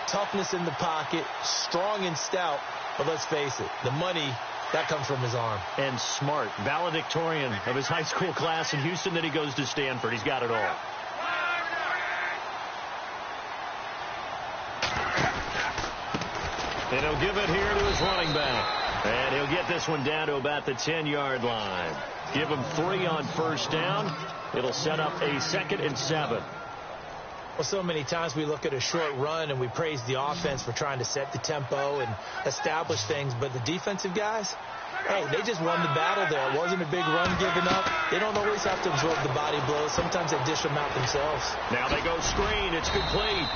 Toughness in the pocket. Strong and stout. But let's face it, the money, that comes from his arm. And smart. Valedictorian of his high school class in Houston. Then he goes to Stanford. He's got it all. And he'll give it here to his running back. And he'll get this one down to about the 10-yard line. Give him 3 on first down. It'll set up a 2nd and 7. Well, so many times we look at a short run and we praise the offense for trying to set the tempo and establish things. But the defensive guys, hey, they just won the battle there. It wasn't a big run given up. They don't always have to absorb the body blows. Sometimes they dish them out themselves. Now they go screen. It's complete.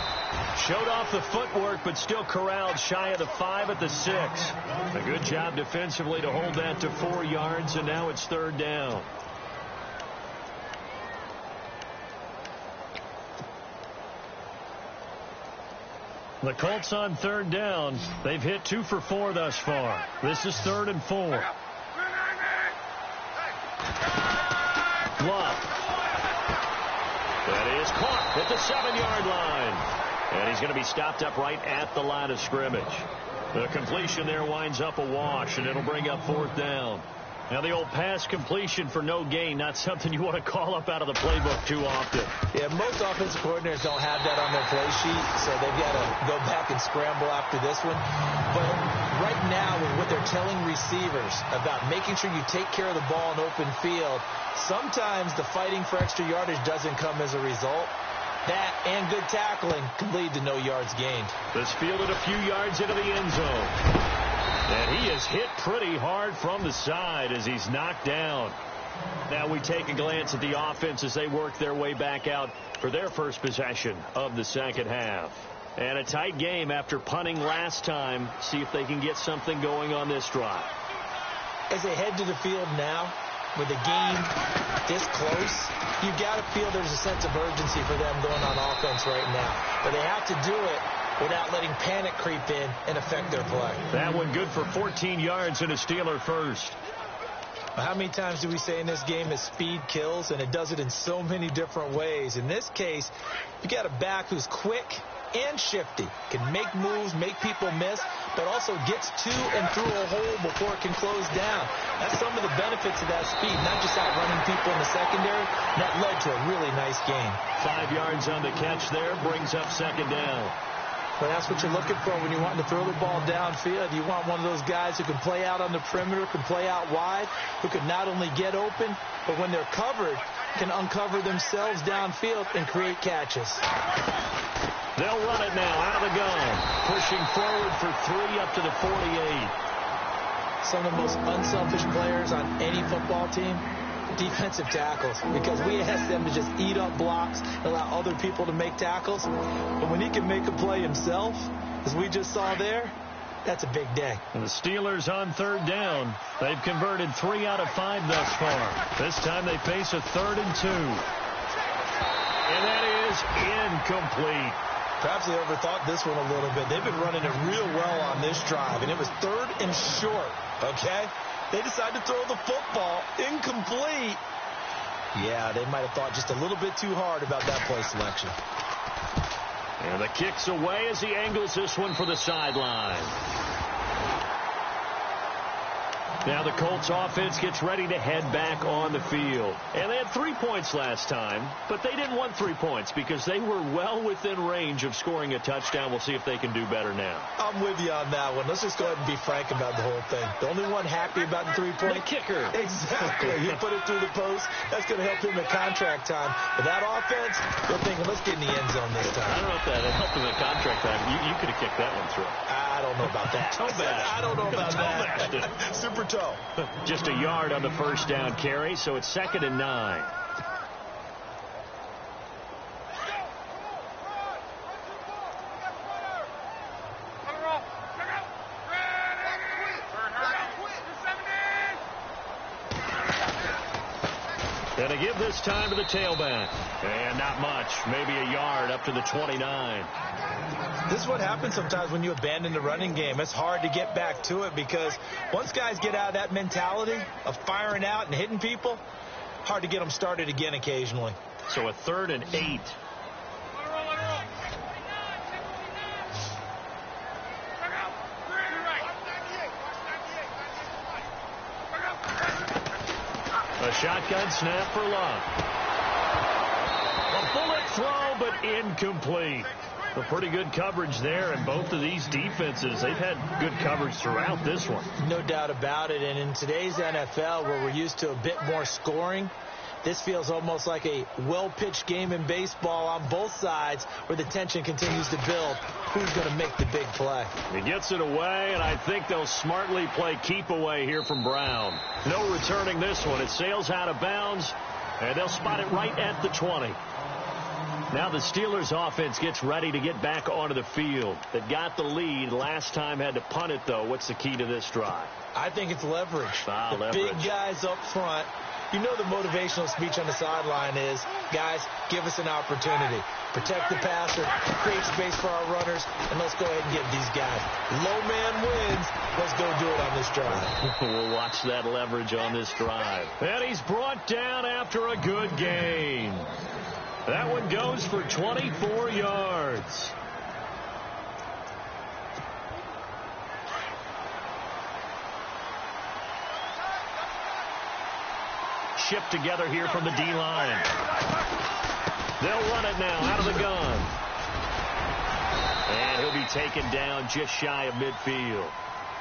Showed off the footwork, but still corralled shy of the 5 at the 6. A good job defensively to hold that to 4 yards, and now it's third down. The Colts on third down. They've hit 2 for 4 thus far. This is 3rd and 4. Love. That is caught at the 7-yard line. And he's going to be stopped up right at the line of scrimmage. The completion there winds up a wash, and it'll bring up 4th down. Now the old pass completion for no gain, not something you want to call up out of the playbook too often. Yeah, most offensive coordinators don't have that on their play sheet, so they've got to go back and scramble after this one. But right now, with what they're telling receivers about making sure you take care of the ball in open field, sometimes the fighting for extra yardage doesn't come as a result. That and good tackling can lead to no yards gained. This fielded a few yards into the end zone. And he is hit pretty hard from the side as he's knocked down. Now we take a glance at the offense as they work their way back out for their first possession of the second half. And a tight game after punting last time. See if they can get something going on this drive. As they head to the field now, with the game this close, you've got to feel there's a sense of urgency for them going on offense right now. But they have to do it without letting panic creep in and affect their play. That one good for 14 yards and a Steeler first. How many times do we say in this game that speed kills, and it does it in so many different ways? In this case, you got a back who's quick and shifty, can make moves, make people miss, but also gets to and through a hole before it can close down. That's some of the benefits of that speed, not just outrunning people in the secondary. That led to a really nice game. 5 yards on the catch there, brings up second down. Well, that's what you're looking for when you're wanting to throw the ball downfield. You want one of those guys who can play out on the perimeter, can play out wide, who can not only get open, but when they're covered, can uncover themselves downfield and create catches. They'll run it now out of the gun. Pushing forward for 3 up to the 48. Some of the most unselfish players on any football team, defensive tackles, because we ask them to just eat up blocks and allow other people to make tackles. But when he can make a play himself, as we just saw there, that's a big day. And the Steelers on third down. They've converted 3 out of 5 thus far. This time they face a 3rd and 2. And that is incomplete. Perhaps they overthought this one a little bit. They've been running it real well on this drive, and it was 3rd and short, okay? They decided to throw the football incomplete. Yeah, they might have thought just a little bit too hard about that play selection. And the kick's away as he angles this one for the sideline. Now the Colts offense gets ready to head back on the field. And they had 3 points last time, but they didn't want 3 points because they were well within range of scoring a touchdown. We'll see if they can do better now. I'm with you on that one. Let's just go ahead and be frank about the whole thing. The only one happy about the 3-point. The kicker. Exactly. He put it through the post. That's going to help him at contract time. But that offense, they're thinking, let's get in the end zone this time. I don't know if that helped him at contract time. You could have kicked that one through. I don't know about that. Toe bash. I don't know about that. Super toe. Just a yard on the first down carry, so it's 2nd and 9. And a give this time to the tailback. And not much. Maybe a yard up to the 29. This is what happens sometimes when you abandon the running game. It's hard to get back to it because once guys get out of that mentality of firing out and hitting people, hard to get them started again occasionally. So a 3rd and 8. A shotgun snap for Love. A bullet throw, but incomplete. A pretty good coverage there, and both of these defenses, they've had good coverage throughout this one. No doubt about it, and in today's NFL, where we're used to a bit more scoring, this feels almost like a well-pitched game in baseball on both sides where the tension continues to build. Who's going to make the big play? He gets it away, and I think they'll smartly play keep away here from Brown. No returning this one. It sails out of bounds, and they'll spot it right at the 20. Now the Steelers offense gets ready to get back onto the field. They got the lead. Last time had to punt it, though. What's the key to this drive? I think it's leverage. Leverage. Big guys up front. You know the motivational speech on the sideline is, guys, give us an opportunity. Protect the passer, create space for our runners, and let's go ahead and get these guys. Low man wins. Let's go do it on this drive. We'll watch that leverage on this drive. And he's brought down after a good gain. That one goes for 24 yards. shift together here from the D-line. They'll run it now out of the gun. And he'll be taken down just shy of midfield.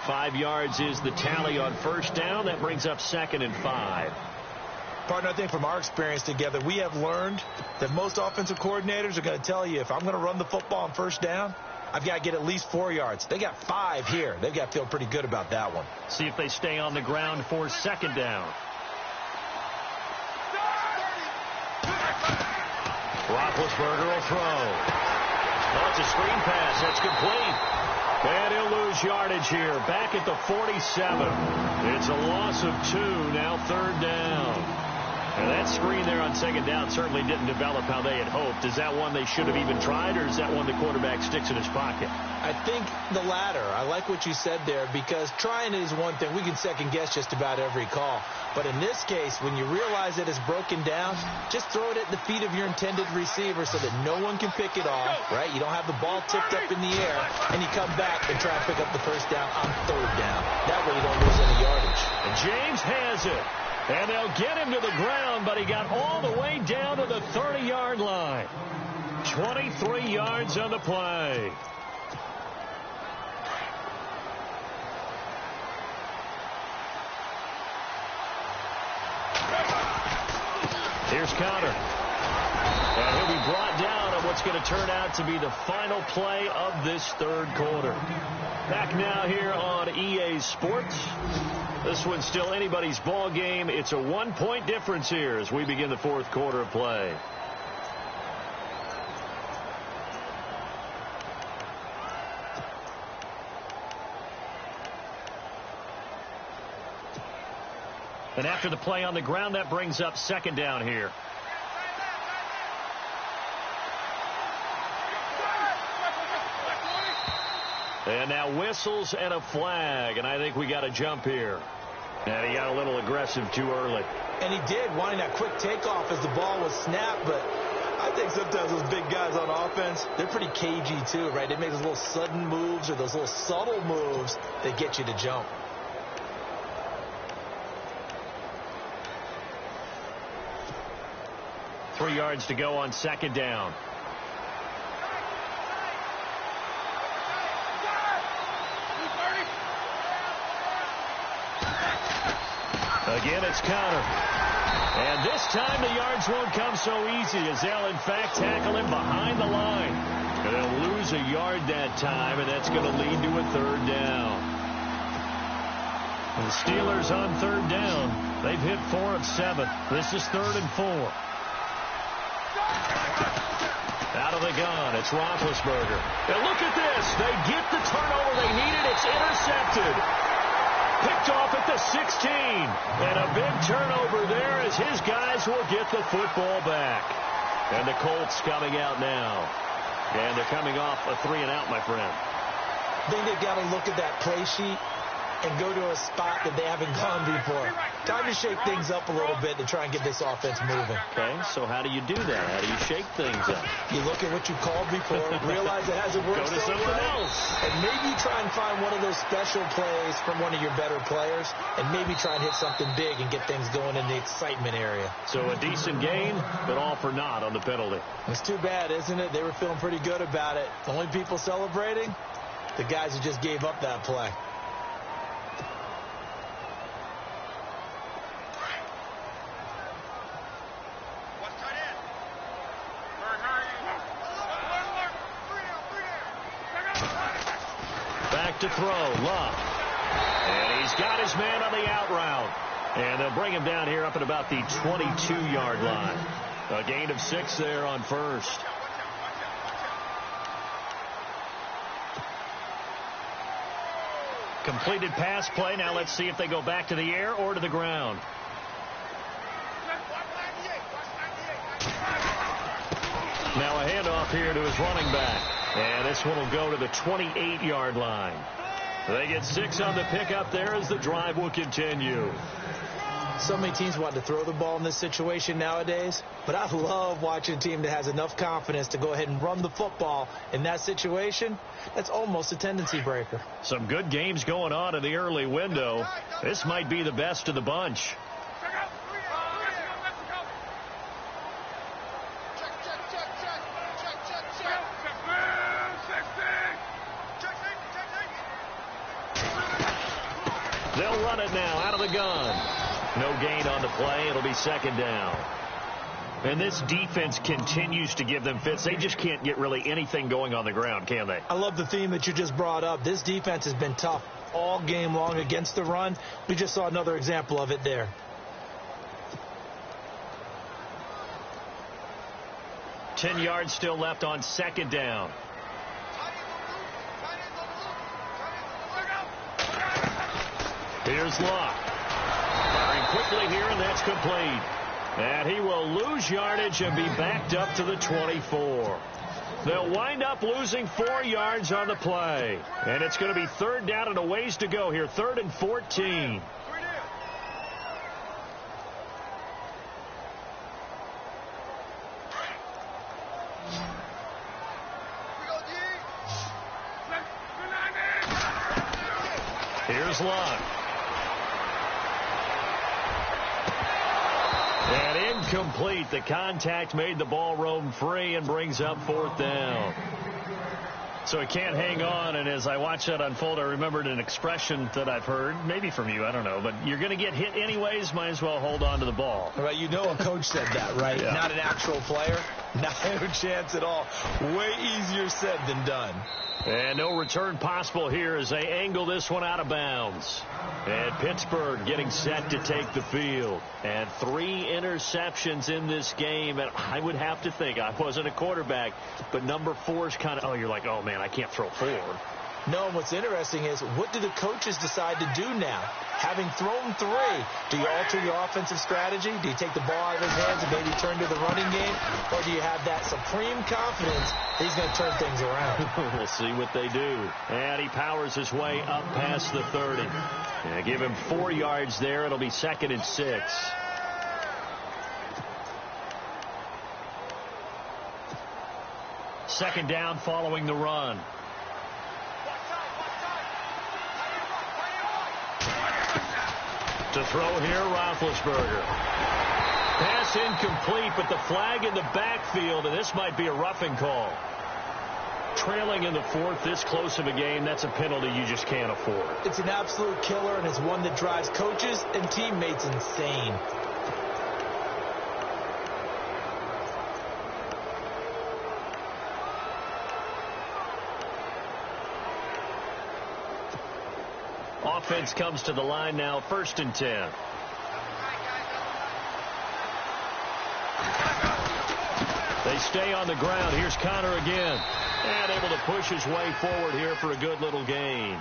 5 yards is the tally on first down. That brings up 2nd and 5. Partner, I think from our experience together, we have learned that most offensive coordinators are going to tell you, if I'm going to run the football on first down, I've got to get at least 4 yards. They got 5 here. They've got to feel pretty good about that one. See if they stay on the ground for 2nd down. Roethlisberger will throw. Oh, it's a screen pass. That's complete. And he'll lose yardage here. Back at the 47. It's a loss of 2. Now 3rd down. And that screen there on 2nd down certainly didn't develop how they had hoped. Is that one they should have even tried, or is that one the quarterback sticks in his pocket? I think the latter. I like what you said there, because trying is one thing. We can second-guess just about every call. But in this case, when you realize that it's broken down, just throw it at the feet of your intended receiver so that no one can pick it off, right? You don't have the ball tipped up in the air, and you come back and try and pick up the first down on 3rd down. That way you don't lose any yardage. And James has it. And they'll get him to the ground, but he got all the way down to the 30-yard line. 23 yards on the play. Here's Connor. And he'll be brought down on what's going to turn out to be the final play of this 3rd quarter. Back now here on EA Sports. This one's still anybody's ball game. It's a 1-point difference here as we begin the 4th quarter of play. And after the play on the ground, that brings up 2nd down here. And now whistles and a flag, and I think we got a jump here. And he got a little aggressive too early. And he did, wanting that quick takeoff as the ball was snapped, but I think sometimes those big guys on offense, they're pretty cagey too, right? They make those little sudden moves or those little subtle moves that get you to jump. Three yards to go on 2nd down. Again, it's Connor. And this time the yards won't come so easy, as they'll in fact tackle him behind the line. And they'll lose a yard that time, and that's going to lead to a 3rd down. The Steelers on 3rd down. They've hit 4 of 7. This is 3rd and 4. Out of the gun, it's Roethlisberger. And look at this. They get the turnover they needed. It's intercepted. Picked off at the 16. And a big turnover there as his guys will get the football back. And the Colts coming out now. And they're coming off a 3-and-out, my friend. I think they've got to look at that play sheet and go to a spot that they haven't gone before. Time to shake things up a little bit to try and get this offense moving. Okay, so how do you do that? How do you shake things up? You look at what you called before, realize it hasn't worked Go to so something well, else. and maybe try and find one of those special plays from one of your better players, and maybe try and hit something big and get things going in the excitement area. So a decent gain, but all for naught on the penalty. It's too bad, isn't it? They were feeling pretty good about it. The only people celebrating, the guys who just gave up that play. To throw, Love. And he's got his man on the out route. And they'll bring him down here up at about the 22-yard line. A gain of 6 there on first. Completed pass play. Now let's see if they go back to the air or to the ground. Now a handoff here to his running back. And this one will go to the 28-yard line. They get 6 on the pickup there as the drive will continue. So many teams want to throw the ball in this situation nowadays, but I love watching a team that has enough confidence to go ahead and run the football in that situation. That's almost a tendency breaker. Some good games going on in the early window. This might be the best of the bunch. They'll run it now out of the gun. No gain on the play. It'll be second down. And this defense continues to give them fits. They just can't get really anything going on the ground, can they? I love the theme that you just brought up. This defense has been tough all game long against the run. We just saw another example of it there. Ten yards still left on second down. Here's Locke. Firing quickly here, and that's complete. And he will lose yardage and be backed up to the 24. They'll wind up losing 4 yards on the play. And it's going to be third down and a ways to go here. 3rd and 14. Here's Locke. And incomplete. The contact made the ball roam free and brings up 4th down. So he can't hang on, and as I watched that unfold, I remembered an expression that I've heard, maybe from you, I don't know, but you're going to get hit anyways, might as well hold on to the ball. Right, you know a coach said that, right? Yeah. Not an actual player. Not a chance at all. Way easier said than done. And no return possible here as they angle this one out of bounds. And Pittsburgh getting set to take the field. And 3 interceptions in this game. And I would have to think, I wasn't a quarterback, but number 4 is kind of, oh, you're like, oh, man, I can't throw 4. No, and what's interesting is, what do the coaches decide to do now? Having thrown 3, do you alter your offensive strategy? Do you take the ball out of his hands and maybe turn to the running game? Or do you have that supreme confidence that he's going to turn things around? We'll see what they do. And he powers his way up past the 30. And give him 4 yards there. It'll be 2nd and 6. Second down following the run. To throw here, Roethlisberger. Pass incomplete, but the flag in the backfield, and this might be a roughing call. Trailing in the 4th, this close of a game, that's a penalty you just can't afford. It's an absolute killer, and it's one that drives coaches and teammates insane. Offense comes to the line now, 1st and 10. They stay on the ground. Here's Connor again. And able to push his way forward here for a good little gain.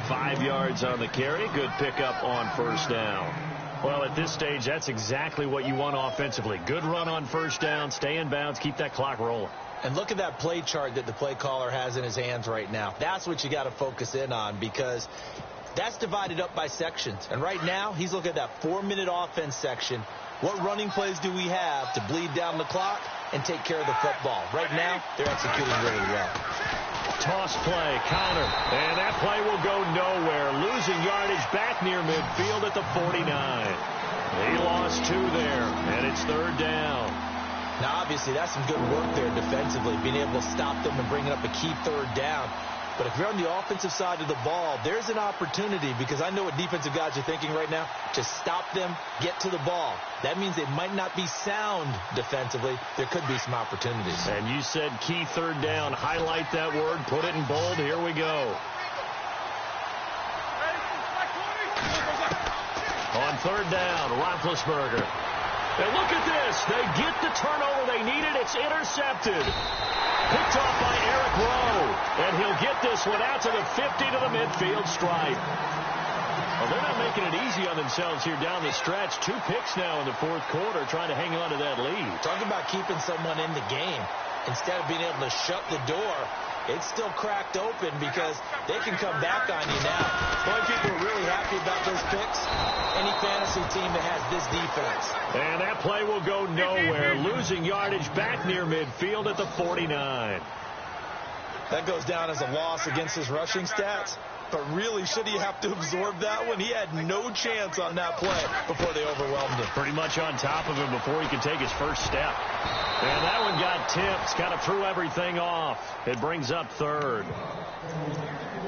5 yards on the carry. Good pickup on 1st down. Well, at this stage, that's exactly what you want offensively. Good run on 1st down. Stay in bounds. Keep that clock rolling. And look at that play chart that the play caller has in his hands right now. That's what you got to focus in on, because that's divided up by sections. And right now, he's looking at that 4-minute offense section. What running plays do we have to bleed down the clock and take care of the football? Right now, they're executing really well. Toss play, Connor. And that play will go nowhere. Losing yardage back near midfield at the 49. He lost 2 there, and it's 3rd down. Now, obviously, that's some good work there defensively, being able to stop them and bringing up a key 3rd down. But if you're on the offensive side of the ball, there's an opportunity, because I know what defensive guys are thinking right now, to stop them, get to the ball. That means they might not be sound defensively. There could be some opportunities. And you said key 3rd down. Highlight that word. Put it in bold. Here we go. On 3rd down, Roethlisberger. And look at this. They get the turnover they needed. It's intercepted. Picked off by Eric Rowe. And he'll get this one out to the 50 to the midfield stripe. Well, they're not making it easy on themselves here down the stretch. 2 picks now in the 4th quarter, trying to hang on to that lead. Talking about keeping someone in the game. Instead of being able to shut the door, it's still cracked open, because they can come back on you now. The only people who are really happy about those picks, any fantasy team that has this defense. And that play will go nowhere. Losing yardage back near midfield at the 49. That goes down as a loss against his rushing stats. But really, should he have to absorb that one? He had no chance on that play before they overwhelmed him. Pretty much on top of him before he could take his first step. And that one got tipped. Kind of threw everything off. It brings up 3rd.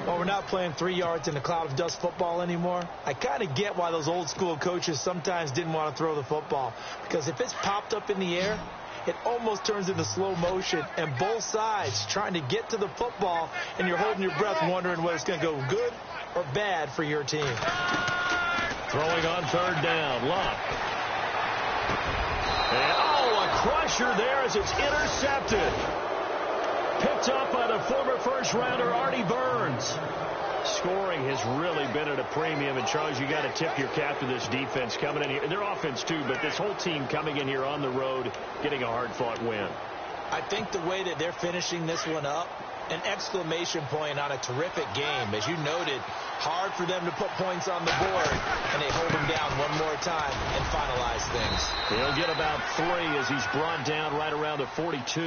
Well, we're not playing 3 yards in a cloud of dust football anymore, I kind of get why those old school coaches sometimes didn't want to throw the football. Because if it's popped up in the air, it almost turns into slow motion, and both sides trying to get to the football, and you're holding your breath wondering whether it's going to go good or bad for your team. Throwing on third down, Luck. And, a crusher there as it's intercepted. Picked up by the former first-rounder Artie Burns. Scoring has really been at a premium, and Charles, you got to tip your cap to this defense coming in here. Their offense, too, but this whole team coming in here on the road, getting a hard-fought win. I think the way that they're finishing this one up, an exclamation point on a terrific game. As you noted, hard for them to put points on the board, and they hold them down one more time and finalize things. He'll get about 3 as he's brought down right around the 42.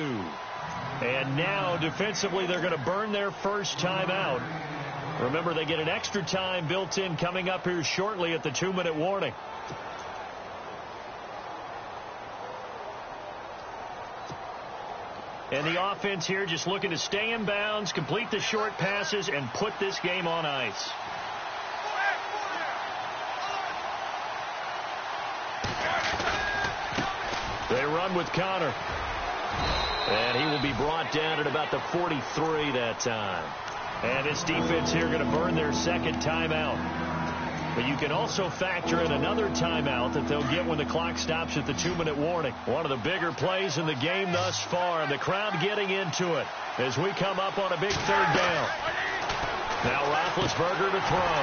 And now, defensively, they're going to burn their first timeout. Remember, they get an extra time built in coming up here shortly at the 2-minute warning. And the offense here just looking to stay in bounds, complete the short passes, and put this game on ice. They run with Connor. And he will be brought down at about the 43 that time. And this defense here going to burn their second timeout. But you can also factor in another timeout that they'll get when the clock stops at the 2-minute warning. One of the bigger plays in the game thus far. And the crowd getting into it as we come up on a big third down. Now Roethlisberger to throw.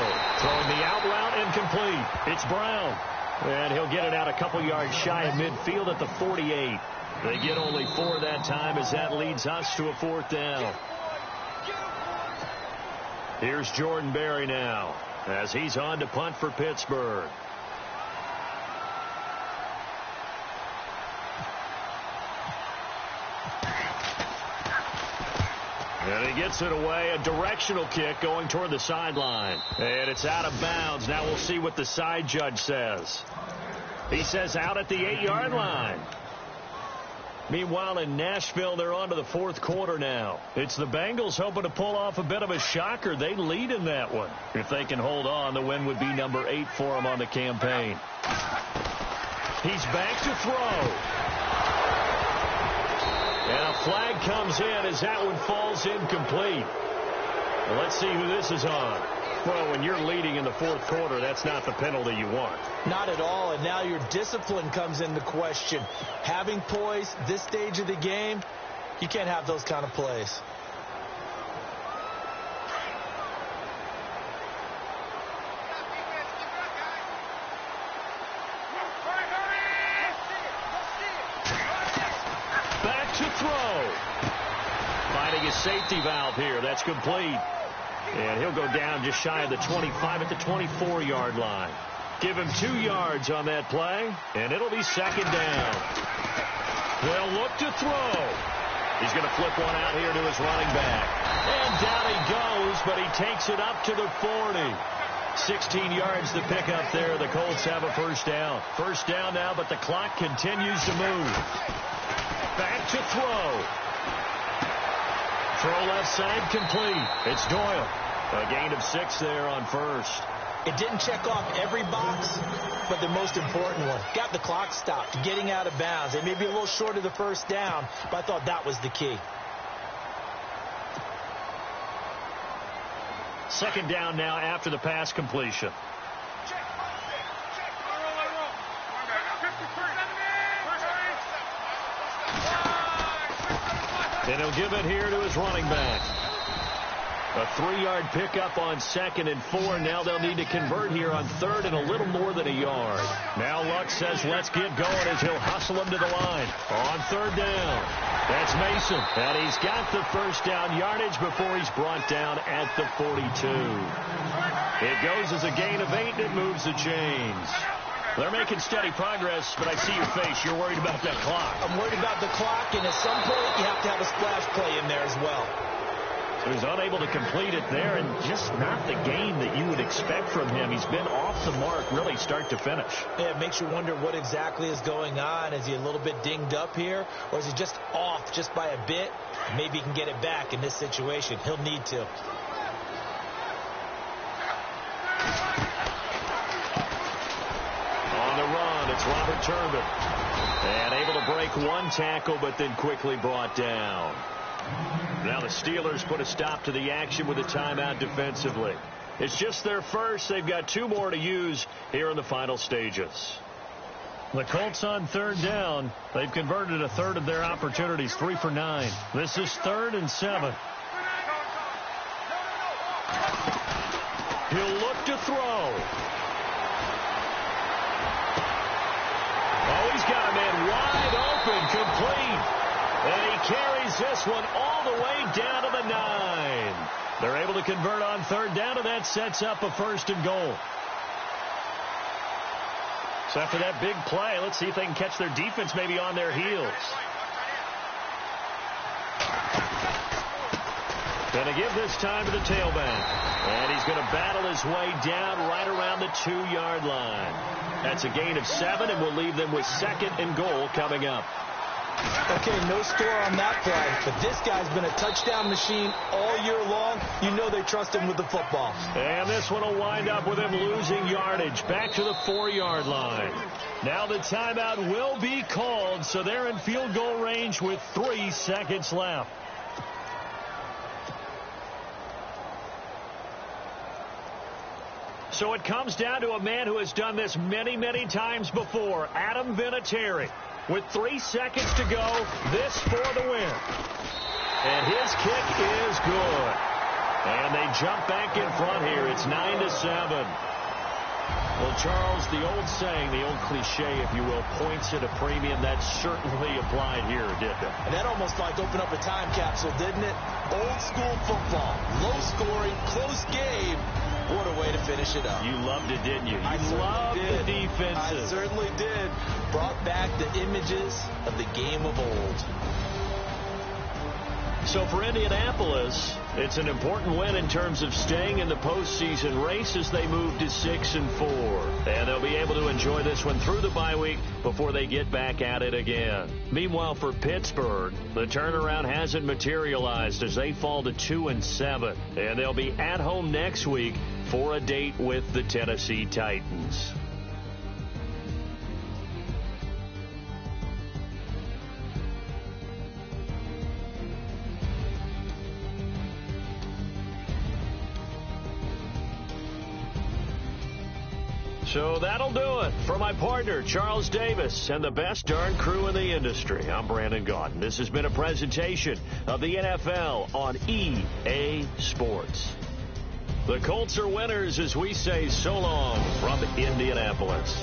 Throwing the out route incomplete. It's Brown. And he'll get it out a couple yards shy of midfield at the 48. They get only 4 that time as that leads us to a 4th down. Here's Jordan Berry now as he's on to punt for Pittsburgh. And he gets it away, a directional kick going toward the sideline. And it's out of bounds. Now we'll see what the side judge says. He says out at the 8-yard line. Meanwhile, in Nashville, they're on to the 4th quarter now. It's the Bengals hoping to pull off a bit of a shocker. They lead in that one. If they can hold on, the win would be number 8 for them on the campaign. He's back to throw. And a flag comes in as that one falls incomplete. Well, let's see who this is on. Well, when you're leading in the 4th quarter, that's not the penalty you want. Not at all, and now your discipline comes into question. Having poise this stage of the game, you can't have those kind of plays. Back to throw. Finding a safety valve here. That's complete. And he'll go down just shy of the 25 at the 24-yard line. Give him 2 yards on that play, and it'll be 2nd down. Well, look to throw. He's going to flip one out here to his running back. And down he goes, but he takes it up to the 40. 16 yards to pick up there. The Colts have a 1st down. 1st down now, but the clock continues to move. Back to throw. Throw left side complete. It's Doyle. A gain of 6 there on 1st. It didn't check off every box, but the most important one. Got the clock stopped, getting out of bounds. They may be a little short of the 1st down, but I thought that was the key. 2nd down now after the pass completion. And he'll give it here to his running back. A 3-yard pickup on 2nd and 4. Now they'll need to convert here on 3rd and a little more than a yard. Now Luck says let's get going as he'll hustle him to the line. On 3rd down. That's Mason. And he's got the 1st down yardage before he's brought down at the 42. It goes as a gain of 8 and it moves the chains. They're making steady progress, but I see your face. You're worried about that clock. I'm worried about the clock, and at some point you have to have a splash play in there as well. So he's unable to complete it there, and just not the game that you would expect from him. He's been off the mark really start to finish. Yeah, it makes you wonder what exactly is going on. Is he a little bit dinged up here, or is he just off just by a bit? Maybe he can get it back in this situation. He'll need to. On the run, it's Robert Turbin. And able to break one tackle, but then quickly brought down. Now the Steelers put a stop to the action with a timeout defensively. It's just their first. They've got 2 more to use here in the final stages. The Colts on third down. They've converted a third of their opportunities, 3 for 9. This is 3rd and 7. He'll look to throw. Oh, he's got a man wide open, complete. And he carries this one all the way down to the 9. They're able to convert on third down, and that sets up a 1st and goal. So after that big play, let's see if they can catch their defense maybe on their heels. Going to give this time to the tailback. And he's going to battle his way down right around the 2-yard line. That's a gain of 7, and we'll leave them with 2nd and goal coming up. Okay, no score on that play, but this guy's been a touchdown machine all year long. You know they trust him with the football. And this one will wind up with him losing yardage back to the 4-yard line. Now the timeout will be called, so they're in field goal range with 3 seconds left. So it comes down to a man who has done this many, many times before, Adam Vinatieri. With 3 seconds to go, this for the win. And his kick is good. And they jump back in front here. It's 9-7. Well, Charles, the old saying, the old cliche, if you will, points at a premium, that certainly applied here, didn't it? And that almost like opened up a time capsule, didn't it? Old school football, low scoring, close game. What a way to finish it up. You loved it, didn't you? I loved the defenses. I certainly did. Brought back the images of the game of old. So for Indianapolis, it's an important win in terms of staying in the postseason race as they move to 6-4. And they'll be able to enjoy this one through the bye week before they get back at it again. Meanwhile, for Pittsburgh, the turnaround hasn't materialized as they fall to 2-7. And they'll be at home next week for a date with the Tennessee Titans. So that'll do it. For my partner, Charles Davis, and the best darn crew in the industry, I'm Brandon Gaudin. This has been a presentation of the NFL on EA Sports. The Colts are winners as we say so long from Indianapolis.